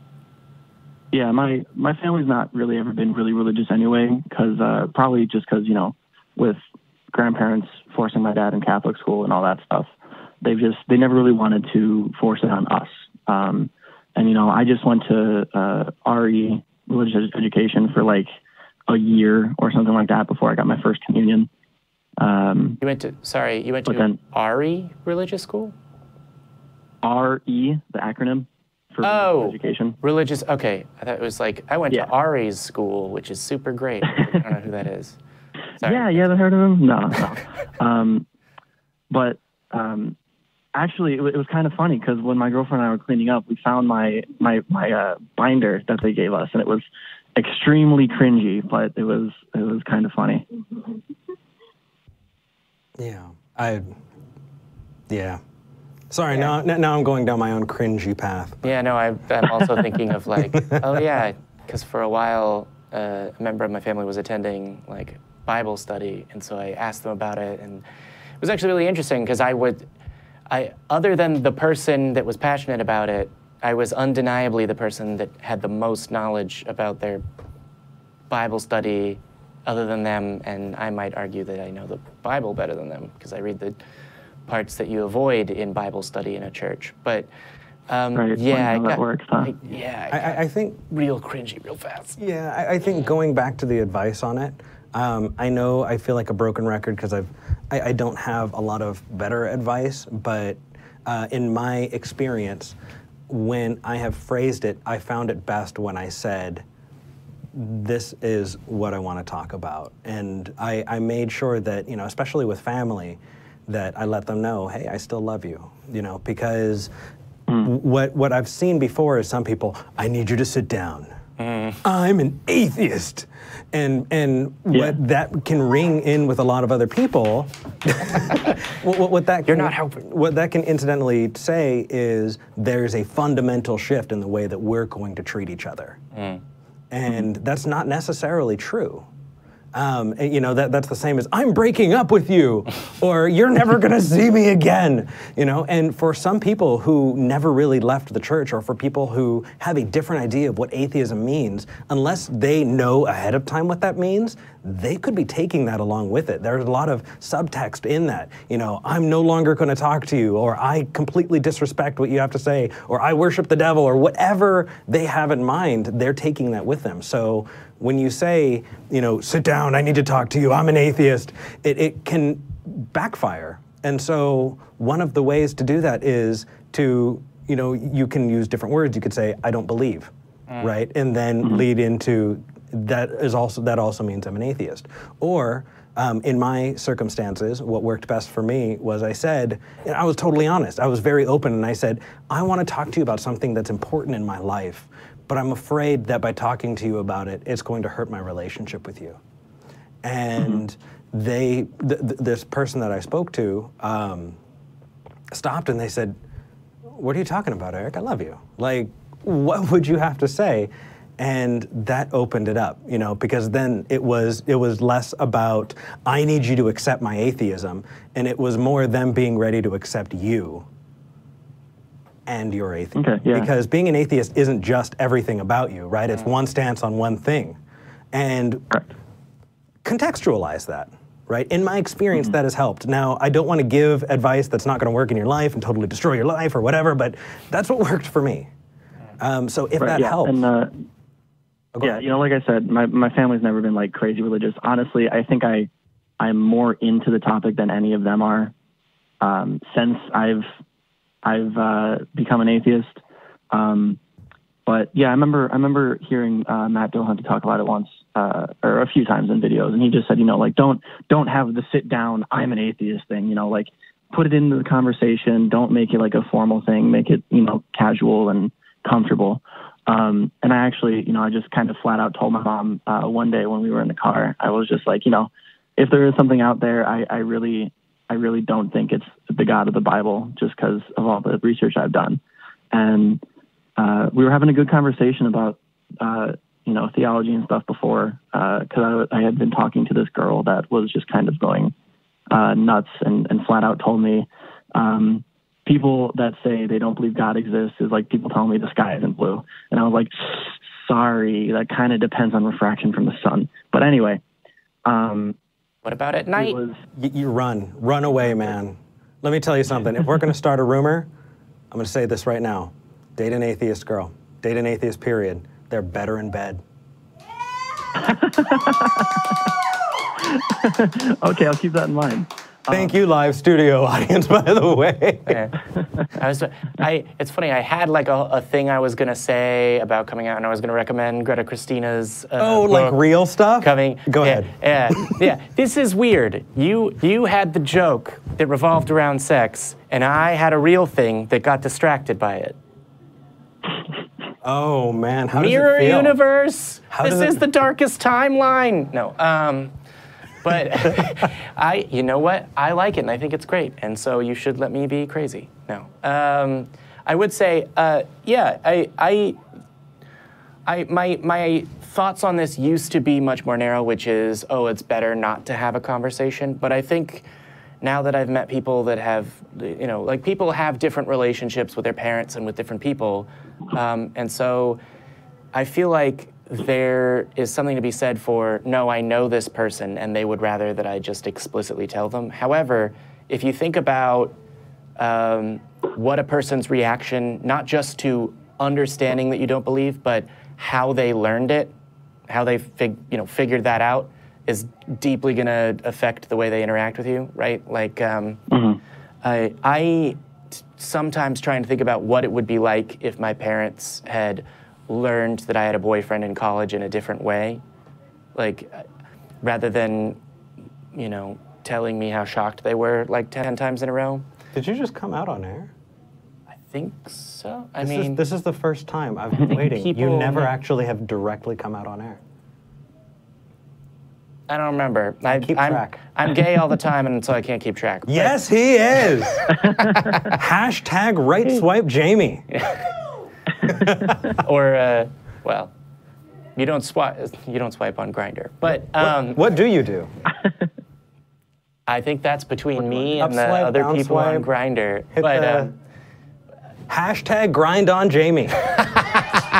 Yeah, my family's not really ever been really religious anyway, because probably just because, you know, with grandparents forcing my dad in Catholic school and all that stuff, they never really wanted to force it on us. And, you know, I just went to RE, religious education, for like a year or something like that before I got my first communion. You went to RE religious school? RE, the acronym for education. Religious, okay. I thought it was like, I went to RE's school, which is super great. I don't know who that is. Sorry. Yeah, you haven't heard of him? No. But actually, it was kind of funny, because when my girlfriend and I were cleaning up, we found my binder that they gave us, and it was extremely cringy, but it was kind of funny. Yeah. Sorry, now I'm going down my own cringy path. Yeah, no, I'm also thinking of like, oh yeah, because for a while, a member of my family was attending like Bible study, and so I asked them about it, and it was actually really interesting, because other than the person that was passionate about it, I was undeniably the person that had the most knowledge about their Bible study other than them, and I might argue that I know the Bible better than them, because I read the parts that you avoid in Bible study in a church. But that works, huh? I think real cringy real fast. Yeah, I think going back to the advice on it, I know I feel like a broken record, because I don't have a lot of better advice, but in my experience, when I have phrased it, I found it best when I said, this is what I want to talk about. And I made sure that, you know, especially with family, that I let them know, hey, I still love you, you know, because what I've seen before is some people, I need you to sit down. I'm an atheist. And what that can ring in with a lot of other people, what that can incidentally say is there's a fundamental shift in the way that we're going to treat each other. And that's not necessarily true. You know, that's the same as, I'm breaking up with you, or you're never gonna see me again, you know? And for some people who never really left the church, or for people who have a different idea of what atheism means, unless they know ahead of time what that means, they could be taking that along with it. There's a lot of subtext in that, you know, I'm no longer gonna talk to you, or I completely disrespect what you have to say, or I worship the devil, or whatever they have in mind, they're taking that with them. So when you say, you know, sit down, I need to talk to you, I'm an atheist, it can backfire. And so one of the ways to do that is to, you know, you can use different words. You could say, I don't believe, right? And then lead into, that also means I'm an atheist. Or in my circumstances, what worked best for me was I said, and I was totally honest. I was very open, and I said, I want to talk to you about something that's important in my life, but I'm afraid that by talking to you about it, it's going to hurt my relationship with you. And this person that I spoke to stopped, and they said, what are you talking about, Eric? I love you. Like, what would you have to say? And that opened it up, you know, because then it was less about, I need you to accept my atheism, and it was more them being ready to accept you and your atheism. Okay, yeah. Because being an atheist isn't just everything about you, right? It's one stance on one thing. And contextualize that, right? In my experience, that has helped. Now, I don't want to give advice that's not going to work in your life and totally destroy your life or whatever, but that's what worked for me. So if that helps. And, yeah, you know, like I said, my family's never been like crazy religious. Honestly, I think I'm more into the topic than any of them are. Since I've become an atheist. But yeah, I remember hearing Matt Dillahunty talk about it once, or a few times in videos, and he just said, you know, like don't have the sit down, I'm an atheist thing, you know, like put it into the conversation, don't make it like a formal thing, make it, you know, casual and comfortable. And I actually, you know, I just kind of flat out told my mom one day when we were in the car, I was just like, you know, if there is something out there, I really don't think it's the God of the Bible, just because of all the research I've done. And we were having a good conversation about, you know, theology and stuff before, because I had been talking to this girl that was just kind of going nuts and flat out told me, people that say they don't believe God exists is like people telling me the sky isn't blue. And I was like, sorry, that kind of depends on refraction from the sun. But anyway. What about at night? You run away, man. Let me tell you something. If we're going to start a rumor, I'm going to say this right now. Date an atheist girl. Date an atheist, period. They're better in bed. Okay, I'll keep that in mind. Thank you, live studio audience, by the way. It's funny, I had like a thing I was going to say about coming out, and I was going to recommend Greta Christina's like real stuff? Go ahead. Yeah. This is weird. You had the joke that revolved around sex, and I had a real thing that got distracted by it. Oh, man. How Mirror does it feel? Universe. This is the darkest timeline. No. But you know what? I like it, and I think it's great, and so you should let me be crazy. No, I would say, yeah. My thoughts on this used to be much more narrow, which is, oh, it's better not to have a conversation. But I think now that I've met people that have, you know, like people have different relationships with their parents and with different people, and so I feel like there is something to be said for, no, I know this person, and they would rather that I just explicitly tell them. However, if you think about what a person's reaction, not just to understanding that you don't believe, but how they learned it, how they figured that out, is deeply going to affect the way they interact with you, right? Like, I sometimes try and think about what it would be like if my parents had learned that I had a boyfriend in college in a different way, like rather than, you know, telling me how shocked they were like 10 times in a row. Did you just come out on air? I think so. This is the first time I've been waiting. You never actually have directly come out on air. I don't remember. Keep track. I'm gay all the time, and so I can't keep track. Yes, he is. Hashtag right swipe Jamie. Or, well, you don't swipe on Grindr. But what do you do? I think that's between me and the other people on Grindr. But hashtag grind on Jamie.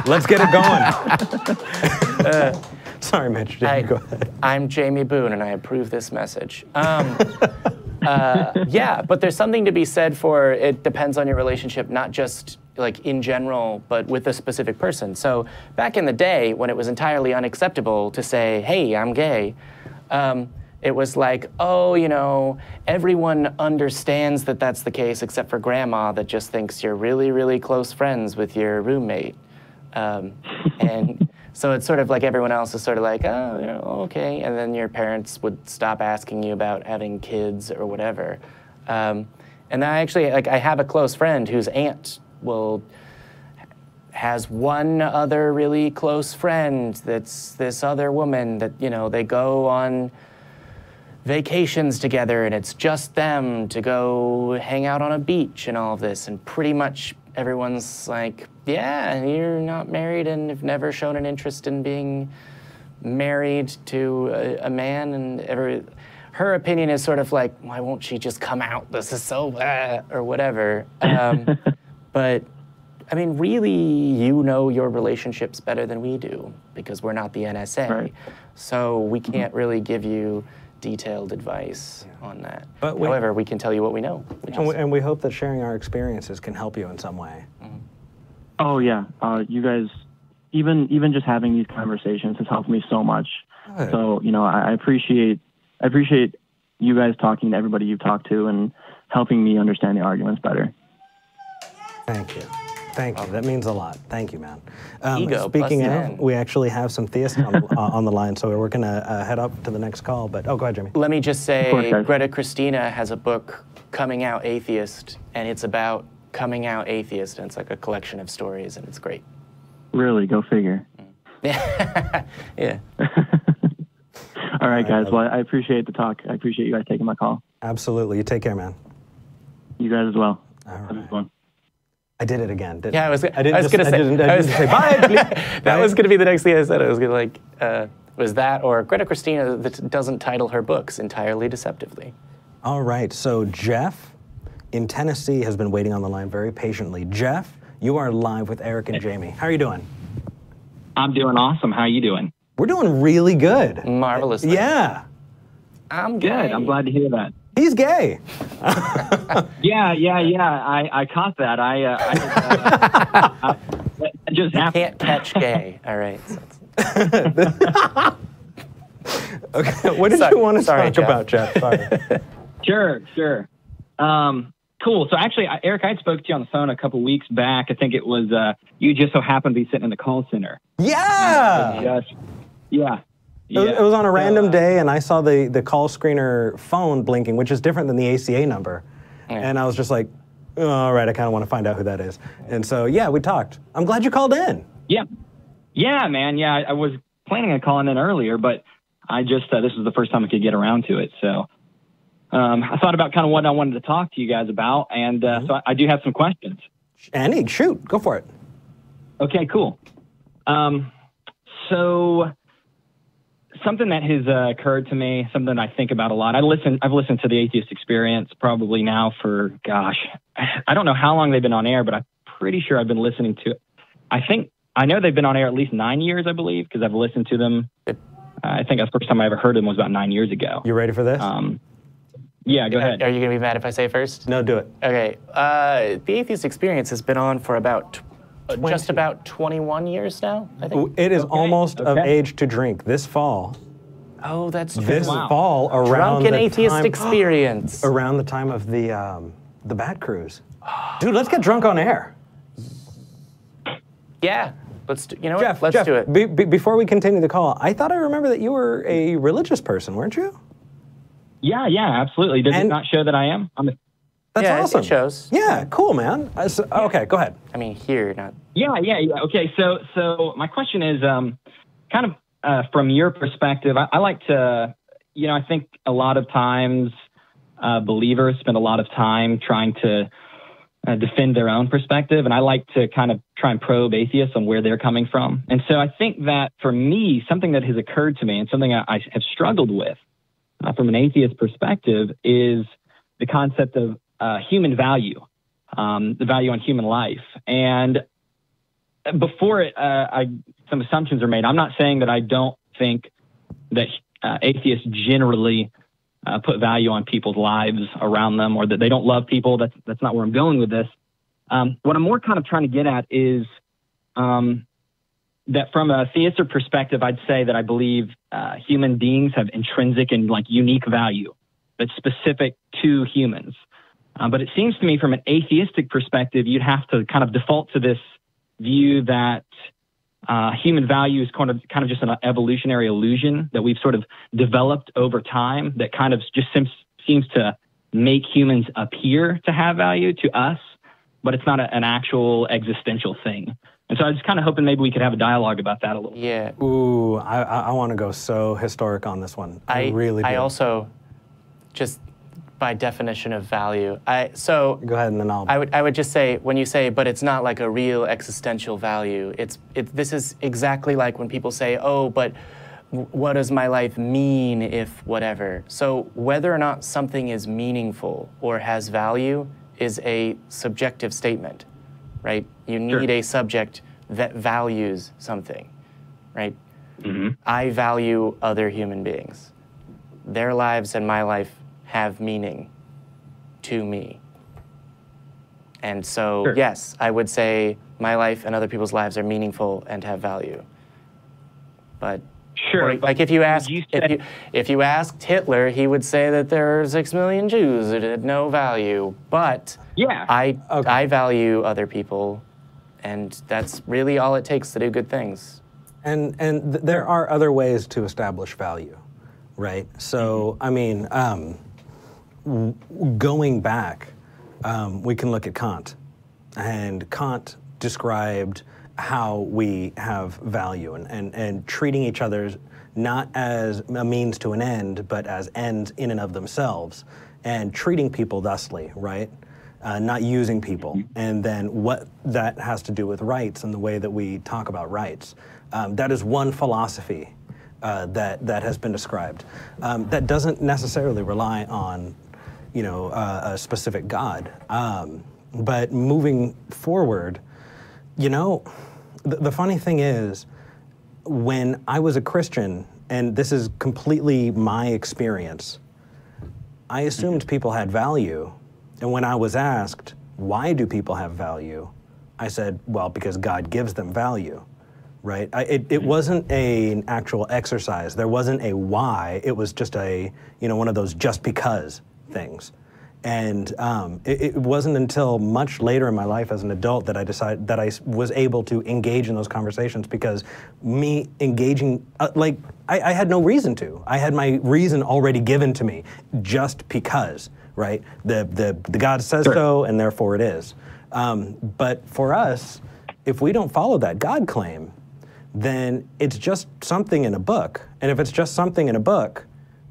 Let's get it going. Sorry, Mitch. Go ahead. I'm Jamie Boone, and I approve this message. Yeah, but there's something to be said for it depends on your relationship, not just like in general, but with a specific person. So back in the day, when it was entirely unacceptable to say, hey, I'm gay, it was like, oh, you know, everyone understands that that's the case except for grandma that just thinks you're really, really close friends with your roommate. And so it's sort of like everyone else is sort of like, oh, okay. And then your parents would stop asking you about having kids or whatever. And I actually, like, I have a close friend whose aunt has one other really close friend that's this other woman that, you know, they go on vacations together and it's just them to go hang out on a beach and all of this. And pretty much everyone's like, yeah, you're not married and have never shown an interest in being married to a man. And her opinion is sort of like, why won't she just come out? This is so or whatever. But I mean, really, you know your relationships better than we do because we're not the NSA. Right. So we can't really give you detailed advice on that. But however, we can tell you what we know. And we hope that sharing our experiences can help you in some way. Oh yeah, you guys, even just having these conversations has helped me so much. Good. So you know, I appreciate you guys talking to everybody you've talked to and helping me understand the arguments better. Thank you. Thank you. That means a lot. Thank you, man. Speaking of, we actually have some theists on the line, so we're going to head up to the next call. But go ahead, Jimmy. Let me just say, Greta Christina has a book, Coming Out Atheist, and it's about coming out atheist, and it's like a collection of stories, and it's great. Really? Go figure. Yeah. All right, guys. Well, I appreciate the talk. I appreciate you guys taking my call. Absolutely. You take care, man. You guys as well. All right. I did it again. Yeah, I was going to say bye. That was going to be the next thing I said. I was going to like, was that or Greta Christina that doesn't title her books entirely deceptively. All right. So Jeff in Tennessee has been waiting on the line very patiently. Jeff, you are live with Eric and Jamie. How are you doing? I'm doing awesome. How are you doing? We're doing really good. Marvelously. Yeah. I'm good. I'm glad to hear that. He's gay. Yeah. I caught that. I just can't catch gay. All right. Okay. What did you want to talk about, Jeff? Sorry. Sure. Cool. So actually, Eric, I spoke to you on the phone a couple weeks back. I think it was you just so happened to be sitting in the call center. Yeah. Yeah. It was on a random day, and I saw the call screener phone blinking, which is different than the ACA number. Yeah. And I was just like, oh, all right, I kind of want to find out who that is. And so, yeah, we talked. I'm glad you called in. Yeah, man. Yeah, I was planning on calling in earlier, but I just, this was the first time I could get around to it. So I thought about kind of what I wanted to talk to you guys about, and so I do have some questions. Annie, shoot, go for it. Okay, cool. So something that has occurred to me, something I think about a lot. I've listened to the Atheist Experience probably now for, gosh, I don't know how long they've been on air, but I'm pretty sure I've been listening to it. I know they've been on air at least 9 years, I believe, because I've listened to them. I think the first time I ever heard them was about 9 years ago. You ready for this? Yeah, go ahead. Are you going to be mad if I say first? No, do it. Okay. The Atheist Experience has been on for about just about 21 years now, I think. It is almost of age to drink this fall. Oh, that's true. This fall, around Drunken Atheist Experience. Around the time of the Bat Cruise. Dude, let's get drunk on air. Yeah. Let's do Jeff, do it. Before we continue the call, I thought I remember that you were a religious person, weren't you? Yeah, absolutely. Does it not show that I am? That's awesome. It shows. Yeah, cool, man. Okay, go ahead. I mean, here, not. Yeah. Okay, so my question is kind of from your perspective. I like to, I think a lot of times believers spend a lot of time trying to defend their own perspective, and I like to kind of try and probe atheists on where they're coming from. And so I think that for me, something that has occurred to me and something I have struggled with from an atheist perspective is the concept of human value, the value on human life. And before some assumptions are made, I'm not saying that I don't think that atheists generally put value on people's lives around them, or that they don't love people. That's not where I'm going with this. What I'm more kind of trying to get at is that from a theistic perspective, I'd say that I believe human beings have intrinsic and unique value that's specific to humans. But it seems to me from an atheistic perspective, you'd have to kind of default to this view that human value is kind of just an evolutionary illusion that we've sort of developed over time that kind of just seems to make humans appear to have value to us, but it's not an actual existential thing. And so I was kind of hoping maybe we could have a dialogue about that a little. Yeah. Ooh, I want to go so historic on this one. I really do. I also, just by definition of value, go ahead and then I would just say, when you say, but it's not like a real existential value, this is exactly like when people say, oh, but what does my life mean if whatever? So whether or not something is meaningful or has value is a subjective statement, right? You need a subject that values something, right? Mm-hmm. I value other human beings. Their lives and my life have meaning to me. And so, yes, I would say my life and other people's lives are meaningful and have value. But like if you asked Hitler, he would say that there are 6 million Jews that had no value. But I value other people, and that's really all it takes to do good things. And there are other ways to establish value, right? So, I mean, going back, we can look at Kant. And Kant described how we have value and treating each other not as a means to an end, but as ends in and of themselves, and treating people thusly, right? Not using people. And then what that has to do with rights and the way that we talk about rights. That is one philosophy that has been described. That doesn't necessarily rely on, a specific God. But moving forward, the funny thing is, when I was a Christian, and this is completely my experience, I assumed people had value. And when I was asked, why do people have value? I said, well, because God gives them value, right? It wasn't an actual exercise. There wasn't a why. It was just one of those just because things. And it wasn't until much later in my life as an adult that I decided that I was able to engage in those conversations, because me engaging, I had no reason to. I had my reason already given to me just because, right? The God says so, and therefore it is. But for us, if we don't follow that God claim, then it's just something in a book. And if it's just something in a book,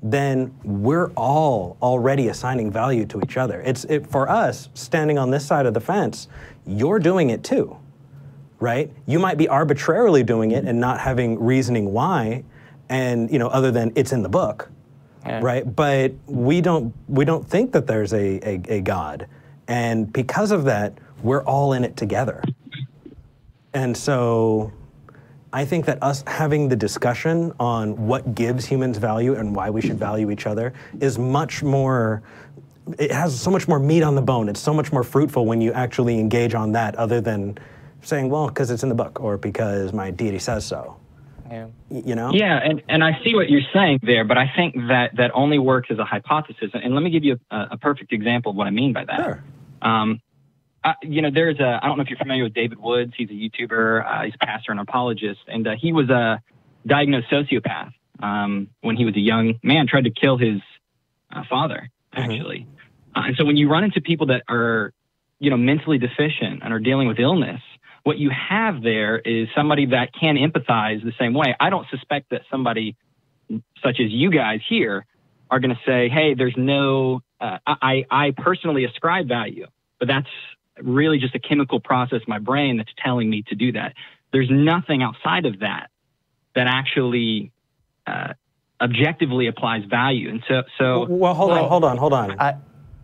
then we're all already assigning value to each other. For us, standing on this side of the fence, you're doing it too, right? You might be arbitrarily doing it and not having reasoning why, and other than it's in the book, right? But we don't think that there's a God, and because of that, we're all in it together. And so I think that us having the discussion on what gives humans value and why we should value each other is much more, it has so much more meat on the bone. It's so much more fruitful when you actually engage on that, other than saying, well, because it's in the book, or because my deity says so. Yeah. Yeah, and I see what you're saying there, but I think that only works as a hypothesis. And let me give you a perfect example of what I mean by that. Sure. There's I don't know if you're familiar with David Woods. He's a YouTuber. He's a pastor and apologist. And he was a diagnosed sociopath when he was a young man, tried to kill his father, actually. And so when you run into people that are, mentally deficient and are dealing with illness, what you have there is somebody that can empathize the same way. I don't suspect that somebody such as you guys here are going to say, hey, there's no, I personally ascribe value, but that's really just a chemical process in my brain that's telling me to do that. There's nothing outside of that actually objectively applies value. And so well, hold on.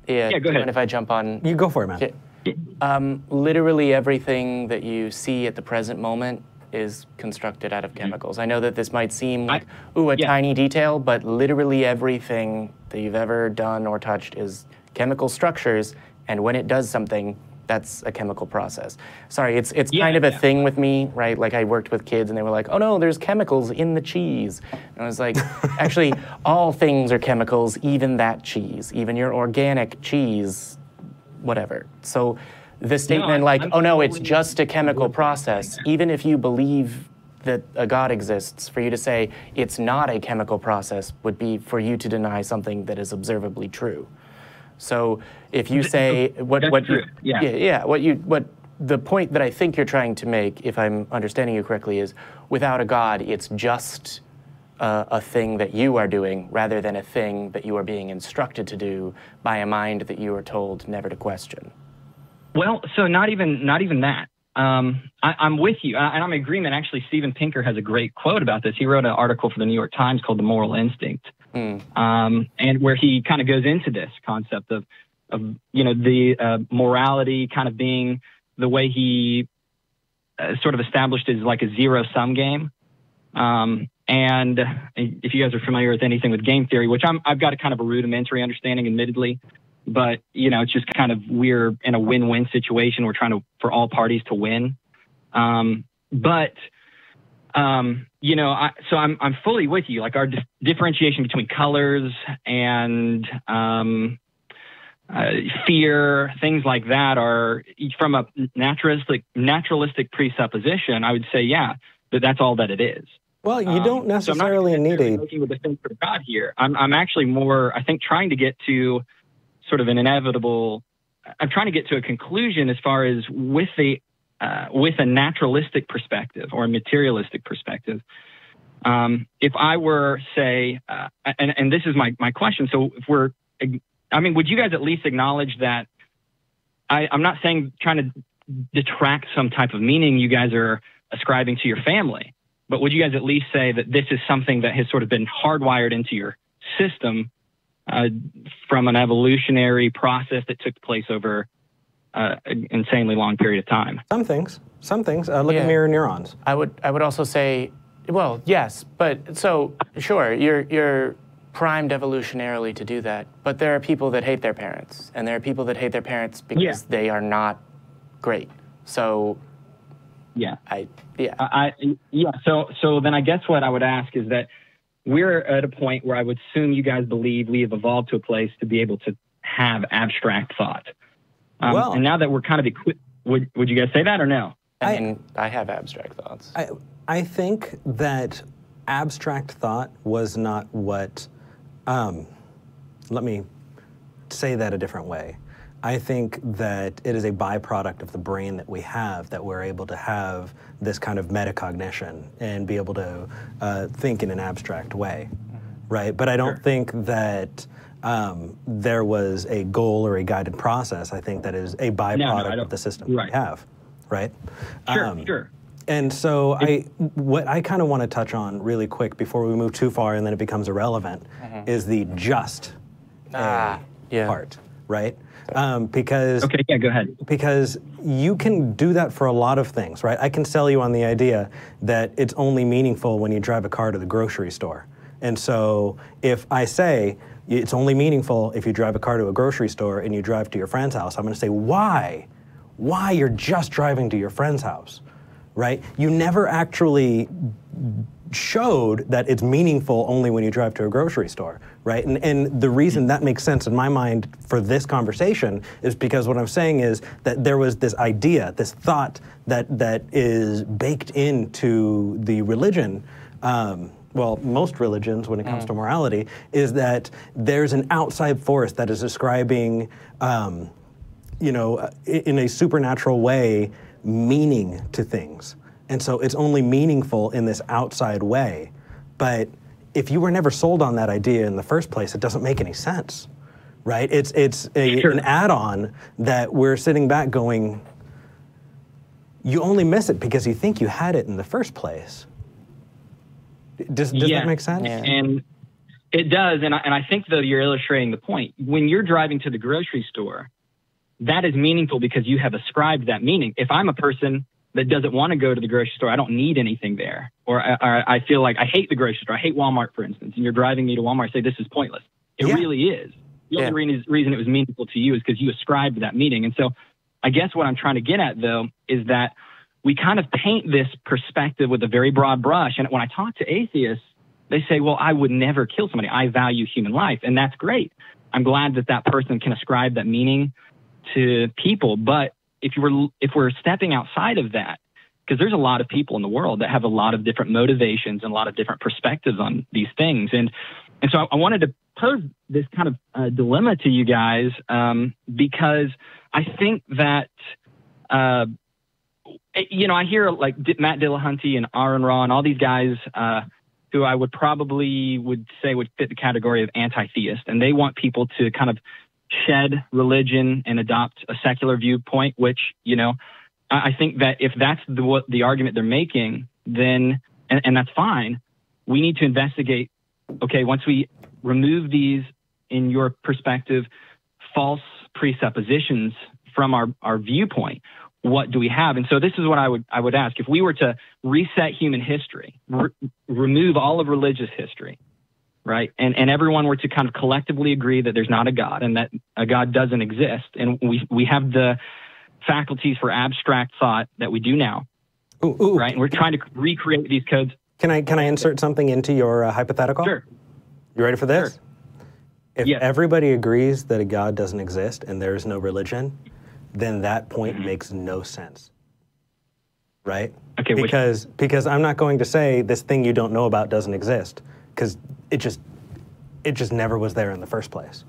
Yeah, go ahead. If I jump on. You go for it, man. Literally everything that you see at the present moment is constructed out of chemicals. I know that this might seem like, a tiny detail, but literally everything that you've ever done or touched is chemical structures, and when it does something, that's a chemical process. Sorry, it's kind of a thing with me, right? Like I worked with kids and they were like, oh no, there's chemicals in the cheese. And I was like, actually, all things are chemicals, even that cheese, even your organic cheese, whatever. So the statement it's just a chemical process, even if you believe that a God exists, for you to say it's not a chemical process would be for you to deny something that is observably true. So if you say what the point that I think you're trying to make, if I'm understanding you correctly, is without a God, it's just a thing that you are doing rather than a thing that you are being instructed to do by a mind that you are told never to question. Well, so not even that. I'm with you, and I'm in agreement. Actually, Steven Pinker has a great quote about this. He wrote an article for the New York Times called "The Moral Instinct," and where he kind of goes into this concept of the morality kind of being the way he sort of established is like a zero-sum game. And if you guys are familiar with anything with game theory, which I've got a kind of a rudimentary understanding, admittedly, but it's just kind of we're in a win-win situation. We're trying for all parties to win. So I'm fully with you. Like our differentiation between colors and fear, things like that are from a naturalistic presupposition. I would say, that's all that it is. Well, you don't necessarily need a looking with the sense of God here. I'm actually more, I think, trying to get to sort of an inevitable. I'm trying to get to a conclusion as far as with a naturalistic perspective or a materialistic perspective. If I were, say, and this is my question. So if would you guys at least acknowledge that I'm not saying trying to detract some type of meaning you guys are ascribing to your family, but would you guys at least say that this is something that has sort of been hardwired into your system from an evolutionary process that took place over an insanely long period of time? Some things. Look at mirror neurons. I would also say, well, yes, but so sure, you're primed evolutionarily to do that, but there are people that hate their parents, and there are people that hate their parents because they are not great. So So then I guess what I would ask is that we're at a point where I would assume you guys believe we have evolved to a place to be able to have abstract thought. And now that we're kind of equipped, would you guys say that or no? I mean, I have abstract thoughts. I think that abstract thought was not what, let me say that a different way. I think that it is a byproduct of the brain that we have, that we're able to have this kind of metacognition and be able to think in an abstract way, right? But I don't think that there was a goal or a guided process. I think that is a byproduct of the system we have, right? Sure. And so what I kind of want to touch on really quick before we move too far and then it becomes irrelevant is the just part, right? Because go ahead. Because you can do that for a lot of things, right? I can sell you on the idea that it's only meaningful when you drive a car to the grocery store. And so if I say it's only meaningful if you drive a car to a grocery store and you drive to your friend's house, I'm going to say, why? Why you're just driving to your friend's house, right? You never actually showed that it's meaningful only when you drive to a grocery store, right? And the reason that makes sense in my mind for this conversation is because what I'm saying is that there was this idea, this thought that is baked into the religion, well, most religions when it comes to morality, is that there's an outside force that is describing, in a supernatural way, meaning to things. And so it's only meaningful in this outside way. But if you were never sold on that idea in the first place, it doesn't make any sense, right? It's an add-on that we're sitting back going, you only miss it because you think you had it in the first place. Does that make sense? Yeah. And it does. And I think, though, you're illustrating the point. When you're driving to the grocery store, that is meaningful because you have ascribed that meaning. If I'm a person that doesn't want to go to the grocery store, I don't need anything there. Or I feel like I hate the grocery store. I hate Walmart, for instance. And you're driving me to Walmart and say, this is pointless. It really is. The only reason it was meaningful to you is because you ascribed that meaning. And so I guess what I'm trying to get at, though, is that we kind of paint this perspective with a very broad brush. And when I talk to atheists, they say, well, I would never kill somebody. I value human life. And that's great. I'm glad that that person can ascribe that meaning to people. But if we're stepping outside of that because there's a lot of people in the world that have a lot of different motivations and a lot of different perspectives on these things. And so I wanted to pose this kind of dilemma to you guys, because I think that, you know, I hear like Matt Dillahunty and Aaron Ra and all these guys who I would say would fit the category of anti-theist, and they want people to kind of shed religion and adopt a secular viewpoint, which, you know, I think that if that's the argument they're making, then, and that's fine, we need to investigate, okay, once we remove these, in your perspective, false presuppositions from our viewpoint, what do we have? And so this is what I would ask. If we were to reset human history, remove all of religious history, right? And everyone were to kind of collectively agree that there's not a God and that a God doesn't exist. And we have the faculties for abstract thought that we do now, right? And we're trying to recreate these codes. Can I insert something into your hypothetical? Sure. You ready for this? Sure. If everybody agrees that a God doesn't exist and there is no religion, then that point makes no sense, right? Okay. Because I'm not going to say this thing you don't know about doesn't exist, because it just never was there in the first place.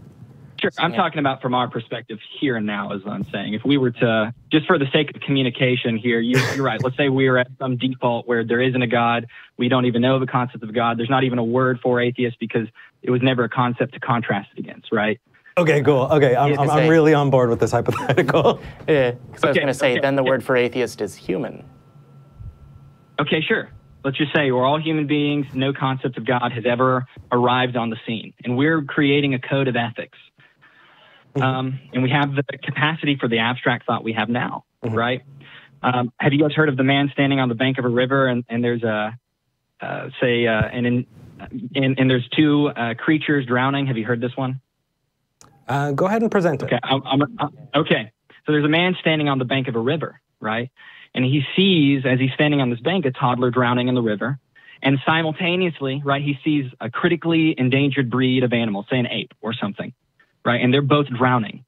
Sure. I'm talking about from our perspective here and now, is what I'm saying. If we were to, just for the sake of communication here, you're right. Let's say we are at some default where there isn't a God. We don't even know the concept of God. There's not even a word for atheist because it was never a concept to contrast it against, right? Okay, cool. Okay, I'm really on board with this hypothetical. Yeah, because I was going to say, then the word for atheist is human. Okay, sure. Let's just say we're all human beings. No concept of God has ever arrived on the scene. And we're creating a code of ethics. And we have the capacity for the abstract thought we have now, right? Have you guys heard of the man standing on the bank of a river and there's and there's two creatures drowning? Have you heard this one? Go ahead and present it. Okay. Okay. So there's a man standing on the bank of a river, right? And he sees, as he's standing on this bank, a toddler drowning in the river. And simultaneously, right, he sees a critically endangered breed of animal, say an ape or something, right? And they're both drowning,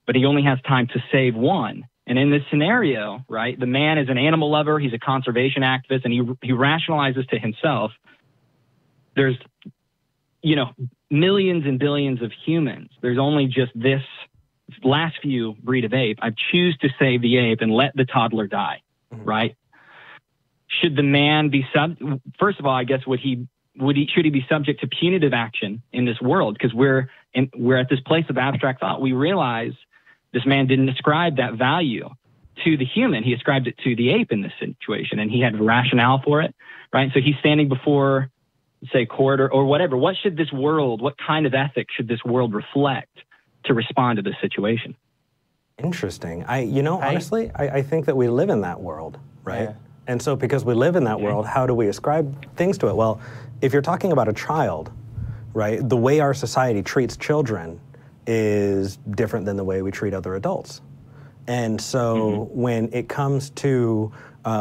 but he only has time to save one. And in this scenario, right, the man is an animal lover. He's a conservation activist, and he rationalizes to himself, there's, you know, millions and billions of humans. There's only just this last few breed of ape. I choose to save the ape and let the toddler die, right? Should the man be first of all, I guess, should he be subject to punitive action in this world? Because we're at this place of abstract thought. We realize this man didn't ascribe that value to the human. He ascribed it to the ape in this situation, and he had a rationale for it, right? So he's standing before, say, court or whatever. What kind of ethics should this world reflect to respond to this situation? Interesting. Honestly, I think that we live in that world, right? Yeah. And so because we live in that world, how do we ascribe things to it? Well, if you're talking about a child, right, the way our society treats children is different than the way we treat other adults. And so when it comes to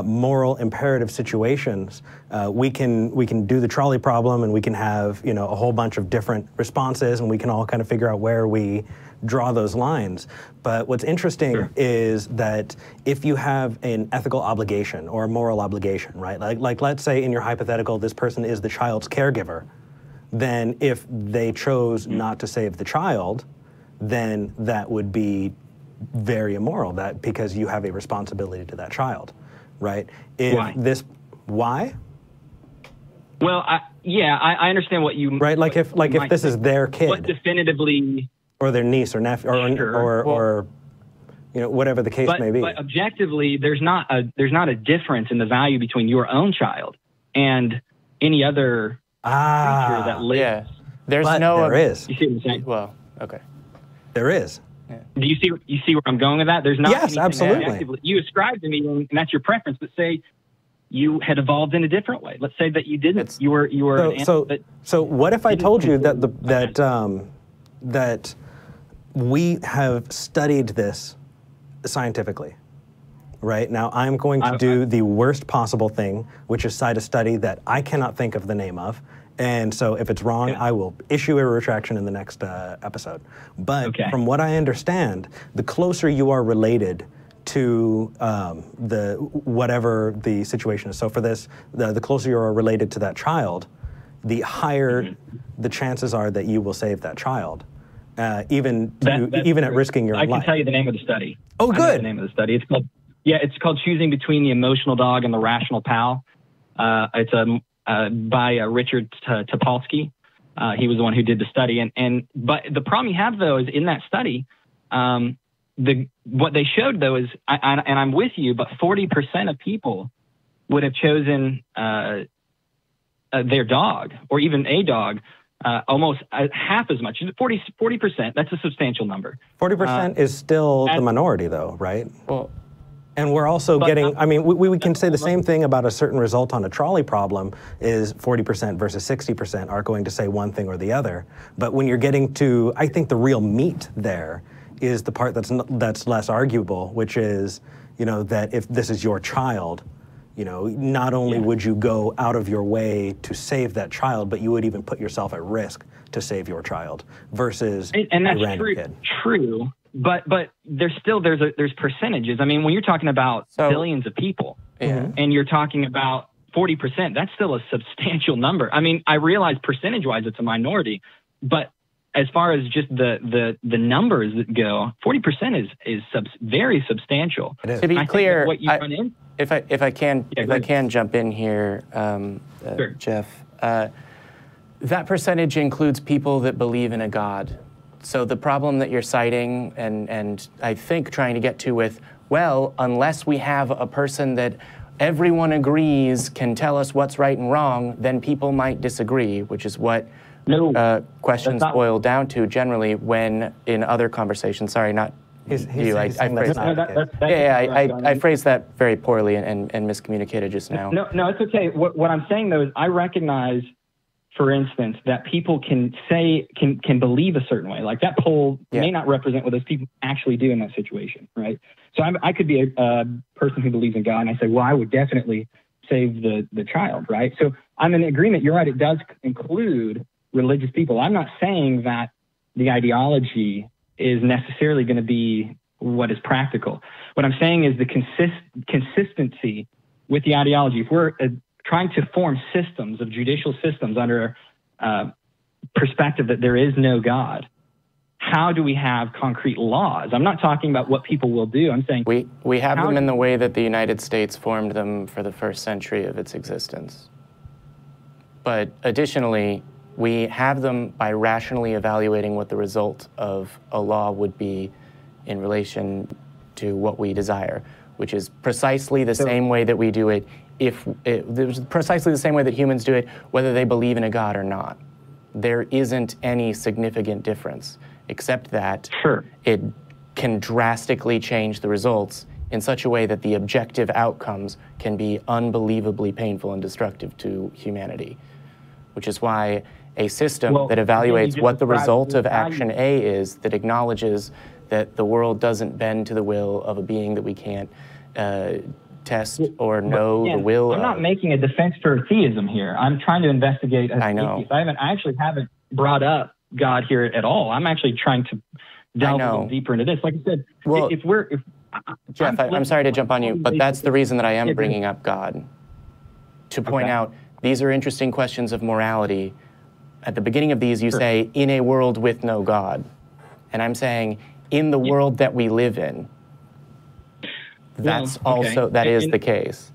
moral imperative situations, we can do the trolley problem, and we can have, you know, a whole bunch of different responses, and we can all kind of figure out where we draw those lines. But what's interesting is that if you have an ethical obligation or a moral obligation, right? Like let's say in your hypothetical, this person is the child's caregiver. Then if they chose not to save the child, then that would be very immoral, because you have a responsibility to that child, right? Why? Well, I understand what you... Right, like if this is their kid. What definitively... Or their niece or nephew, or you know, whatever the case may be. But objectively, there's not a difference in the value between your own child and any other creature that lives. Yeah. There is. You see what I'm saying? Well, okay. There is. Yeah. Do you see where I'm going with that? There's not. Yes, absolutely. You ascribe to me, and that's your preference. But say you had evolved in a different way. Let's say that you didn't. You were. So what if I told you that we have studied this scientifically, right? Now I'm going to do the worst possible thing, which is cite a study that I cannot think of the name of. And so if it's wrong, I will issue a retraction in the next episode. But from what I understand, the closer you are related to whatever the situation is. So for this, the closer you are related to that child, the higher the chances are that you will save that child, even at risking your life. I can tell you the name of the study. Oh, good. I know the name of the study. It's called Choosing Between the Emotional Dog and the Rational Pal. It's by Richard Topolsky. He was the one who did the study. But the problem you have, though, is in that study, what they showed, though, is, and I'm with you, but 40% of people would have chosen their dog, or even a dog, almost half as much. 40%, that's a substantial number. 40% is still the minority, though, right? Well, and we're also getting, I mean, we can say the same thing about a certain result on a trolley problem is 40% versus 60% are going to say one thing or the other. But when you're getting to, I think the real meat there is the part that's less arguable, which is, you know, that if this is your child, you know, not only would you go out of your way to save that child, but you would even put yourself at risk to save your child versus and that's a random kid. True. But there's percentages. I mean, when you're talking about billions of people, and you're talking about 40%, that's still a substantial number. I mean, I realize percentage-wise it's a minority, but as far as just the numbers that go, 40% is very substantial. To be clear, what you run in, if I can jump in here, sure. Jeff, that percentage includes people that believe in a God. So the problem that you're citing, and I think trying to get to with, well, unless we have a person that everyone agrees can tell us what's right and wrong, then people might disagree, which is what questions boil down to generally when in other conversations. Sorry, not you. I phrased that very poorly and miscommunicated just now. No, it's okay. What I'm saying, though, is I recognize, for instance, that people can believe a certain way. Like that poll may not represent what those people actually do in that situation, right? So I could be a person who believes in God, and I say, well, I would definitely save the child, right? So I'm in agreement. You're right. It does include religious people. I'm not saying that the ideology is necessarily going to be what is practical. What I'm saying is the consistency with the ideology. If we're trying to form systems of judicial systems under perspective that there is no God, how do we have concrete laws? I'm not talking about what people will do. I'm saying we have them in the way that the United States formed them for the first century of its existence. But additionally, we have them by rationally evaluating what the result of a law would be in relation to what we desire, which is precisely the same way that we do it. There's precisely the same way that humans do it, whether they believe in a God or not. There isn't any significant difference, except that it can drastically change the results in such a way that the objective outcomes can be unbelievably painful and destructive to humanity, which is why a system that evaluates what the result of action A is, that acknowledges that the world doesn't bend to the will of a being that we can't test or know the will I'm not making a defense for theism here. I'm trying to investigate as I know. atheist. I actually haven't brought up God here at all. I'm actually trying to delve a little deeper into this. Like I said, Jeff, I'm sorry to jump on you, but that's the reason that I am bringing up God, to point out these are interesting questions of morality. At the beginning of these, you say, in a world with no God. And I'm saying, in the world that we live in, that's that is the case.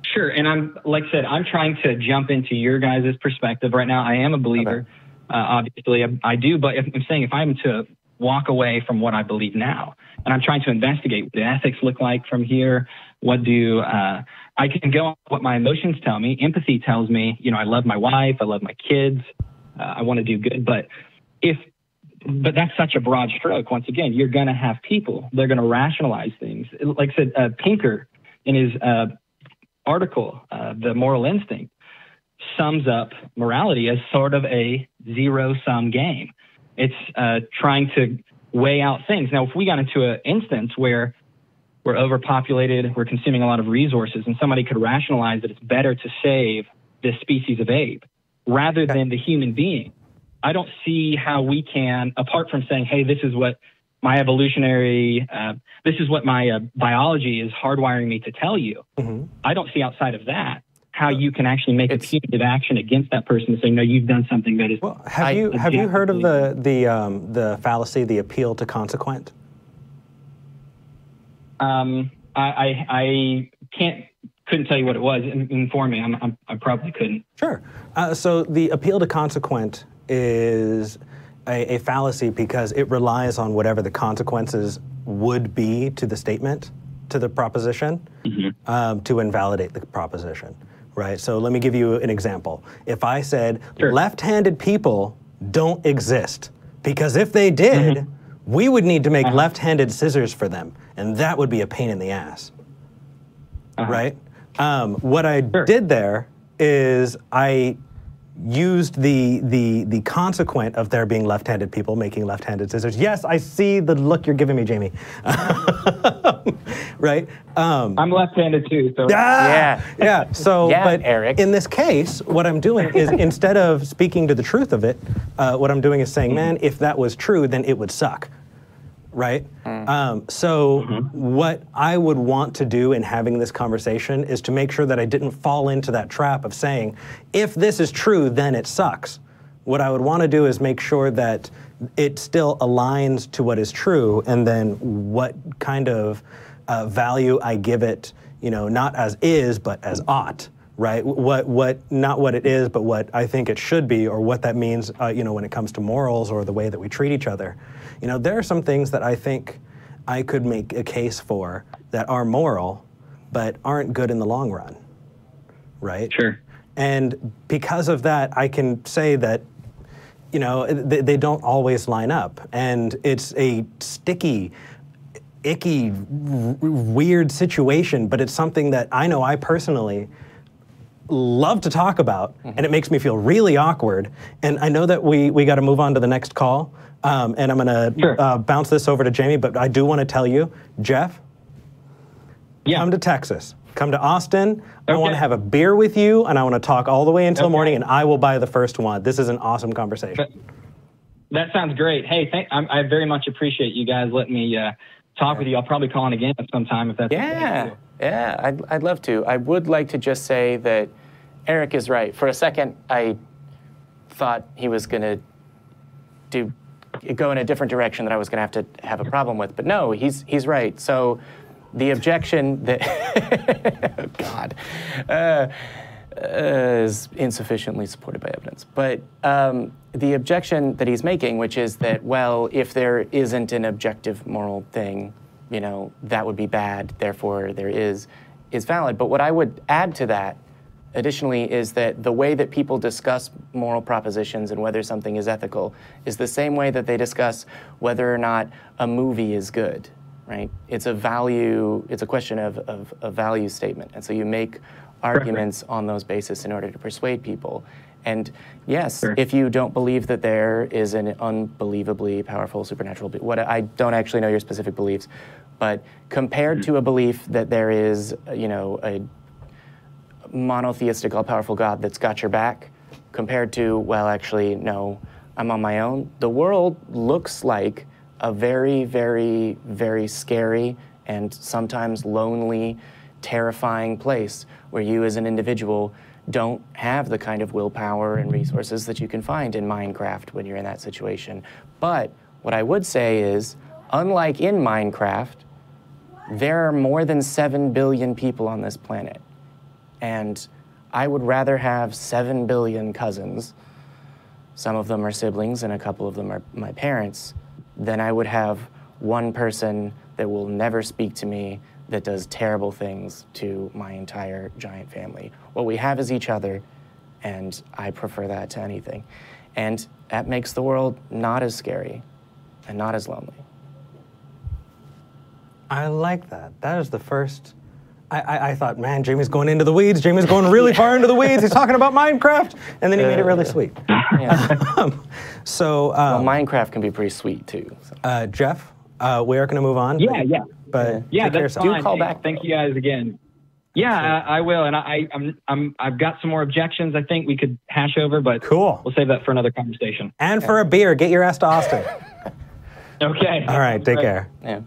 Sure, and like I said, I'm trying to jump into your guys' perspective right now. I am a believer, obviously, I do, but I'm saying if I'm to walk away from what I believe now, and I'm trying to investigate what the ethics look like from here, what do I can go on what my emotions tell me. Empathy tells me, you know, I love my wife, I love my kids, I want to do good, but that's such a broad stroke. Once again, you're going to have people, they're going to rationalize things. Like I said, Pinker, in his article, The Moral Instinct, sums up morality as sort of a zero-sum game. It's trying to weigh out things. Now, if we got into an instance where we're overpopulated, we're consuming a lot of resources, and somebody could rationalize that it's better to save this species of ape rather than the human being, I don't see how we can, apart from saying, hey, this is what my evolutionary, this is what my biology is hardwiring me to tell you. I don't see outside of that how you can actually make a punitive action against that person to say, no, you've done something that is. Well, have you heard of the fallacy, the appeal to consequent? I couldn't tell you what it was. Inform me. I probably couldn't. Sure. So the appeal to consequent is a fallacy because it relies on whatever the consequences would be to the statement, to the proposition, to invalidate the proposition, right? So let me give you an example. If I said left-handed people don't exist, because if they did, we would need to make left-handed scissors for them, and that would be a pain in the ass, right? What I did there is I used the consequent of there being left-handed people making left-handed scissors. Yes, I see the look you're giving me, Jamie. Right? I'm left-handed too, so. Yeah. So, but Eric. in this case, what I'm doing is instead of speaking to the truth of it, what I'm doing is saying, man, if that was true, then it would suck. Right? So what I would want to do in having this conversation is to make sure that I didn't fall into that trap of saying, if this is true, then it sucks. What I would want to do is make sure that it still aligns to what is true, and then what kind of value I give it, you know, not as is, but as ought. Right? Not what it is, but what I think it should be, or what that means, you know, when it comes to morals or the way that we treat each other. You know, there are some things that I think I could make a case for that are moral, but aren't good in the long run, right? Sure. And because of that, I can say that, you know, they don't always line up, and it's a sticky, icky, weird situation, but it's something that I know I personally love to talk about, and it makes me feel really awkward. And I know that we got to move on to the next call, and I'm going to bounce this over to Jamie, but I do want to tell you, Jeff, come to Texas. Come to Austin. I want to have a beer with you, and I want to talk all the way until morning, and I will buy the first one. This is an awesome conversation. That sounds great. Hey, I very much appreciate you guys letting me talk with you. I'll probably call in again sometime if that's okay. Yeah, I'd love to. I would like to just say that Eric is right. For a second, I thought he was going to go in a different direction that I was going to have a problem with. But no, he's right. So the objection that, God, is insufficiently supported by evidence. But the objection that he's making, which is that, well, if there isn't an objective moral thing, you know, that would be bad, therefore there is valid. But what I would add to that, additionally, is that the way that people discuss moral propositions and whether something is ethical is the same way that they discuss whether or not a movie is good, right? It's a question of a value statement. And so you make arguments on those bases in order to persuade people. And yes, if you don't believe that there is an unbelievably powerful supernatural being, I don't actually know your specific beliefs, but compared to a belief that there is, you know, a monotheistic, all-powerful God that's got your back, compared to, well, actually, no, I'm on my own, the world looks like a very, very, very scary and sometimes lonely, terrifying place where you as an individual don't have the kind of willpower and resources that you can find in Minecraft when you're in that situation. But what I would say is, unlike in Minecraft, there are more than 7 billion people on this planet. And I would rather have 7 billion cousins, some of them are siblings and a couple of them are my parents, than I would have one person that will never speak to me that does terrible things to my entire giant family. What we have is each other, and I prefer that to anything. And that makes the world not as scary and not as lonely. I like that. That is the first. I thought, man, Jamie's going into the weeds. Jamie's going really far into the weeds. He's talking about Minecraft, and then he made it really sweet. Yeah. Well, Minecraft can be pretty sweet too. So. Jeff, we are going to move on. Yeah. But yeah, that's fine. Do call back. Thank you guys again. Yeah, I will, and I've got some more objections. I think we could hash over, but cool. We'll save that for another conversation. And for a beer, get your ass to Austin. Okay. All right, take care. Yeah.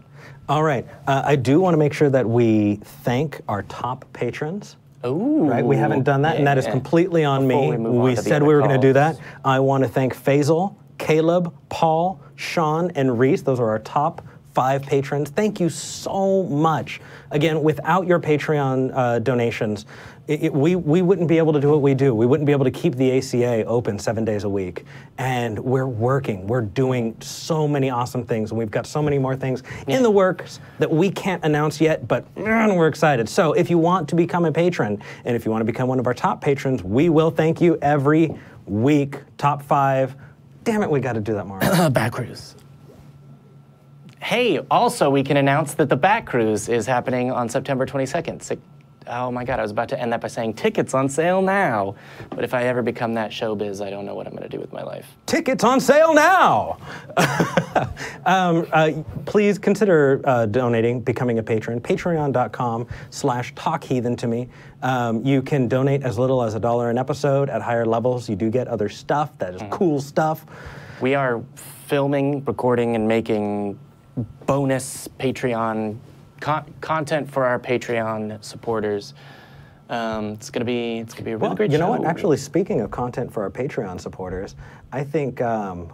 All right, I do want to make sure that we thank our top patrons. Ooh. Right, we haven't done that, and that is completely on me. We said we were going to do that. I want to thank Faisal, Caleb, Paul, Sean, and Reese. Those are our top 5 patrons. Thank you so much. Again, without your Patreon donations, we wouldn't be able to do what we do. We wouldn't be able to keep the ACA open 7 days a week. And we're working. We're doing so many awesome things. And we've got so many more things in the works that we can't announce yet, but we're excited. So if you want to become a patron, and if you want to become one of our top patrons, we will thank you every week. Top 5. Damn it, we got to do that more. Back cruise. Hey, also we can announce that the Back Cruise is happening on September 22nd. Oh my God, I was about to end that by saying tickets on sale now. But if I ever become that showbiz, I don't know what I'm going to do with my life. Tickets on sale now! Please consider donating, becoming a patron. Patreon.com/talkheathen to me. You can donate as little as $1 an episode. At higher levels, you do get other stuff that is cool stuff. We are filming, recording, and making bonus Patreon content for our Patreon supporters. It's gonna be a really great show. You know what? Actually, speaking of content for our Patreon supporters, I think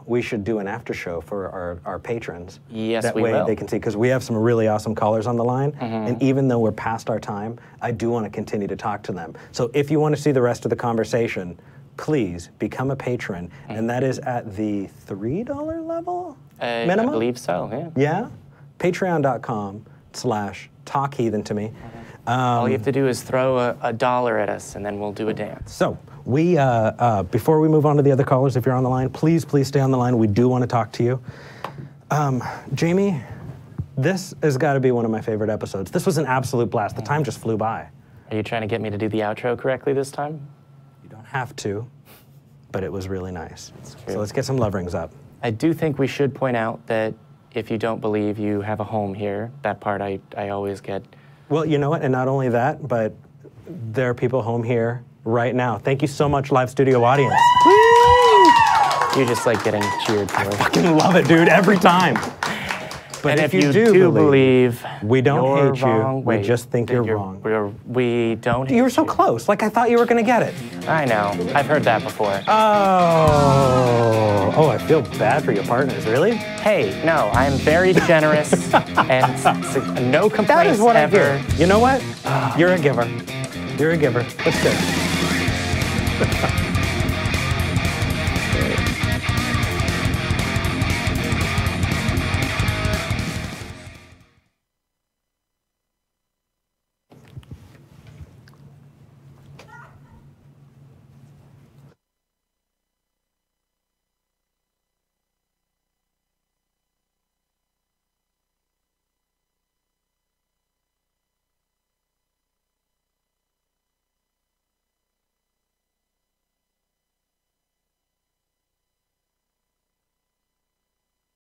we should do an after show for our patrons. Yes, that we way will. They can see, because we have some really awesome callers on the line, and even though we're past our time, I do want to continue to talk to them. So if you want to see the rest of the conversation, please become a patron, and that is at the $3 level minimum? I believe so, yeah. Yeah? Patreon.com/talkheathen to me. All you have to do is throw a dollar at us, and then we'll do a dance. So we, before we move on to the other callers, if you're on the line, please stay on the line. We do want to talk to you. Jamie, this has got to be one of my favorite episodes. This was an absolute blast. The time just flew by. Are you trying to get me to do the outro correctly this time? You don't have to, but it was really nice. So let's get some love rings up. I do think we should point out that if you don't believe you have a home here, that part I always get. Well, you know what? And not only that, but there are people home here right now. Thank you so much, live studio audience. You just like getting cheered for. I fucking love it, dude, every time. But and if you do believe, we don't hate you. Wait, we just think you're wrong. We don't hate you. Were so close. Like I thought you were going to get it. I know. I've heard that before. Oh, I feel bad for your partners. Really? Hey, no. I'm very generous and no complaints that is what ever. I hear. You know what? You're a giver. You're a giver. Let's do it.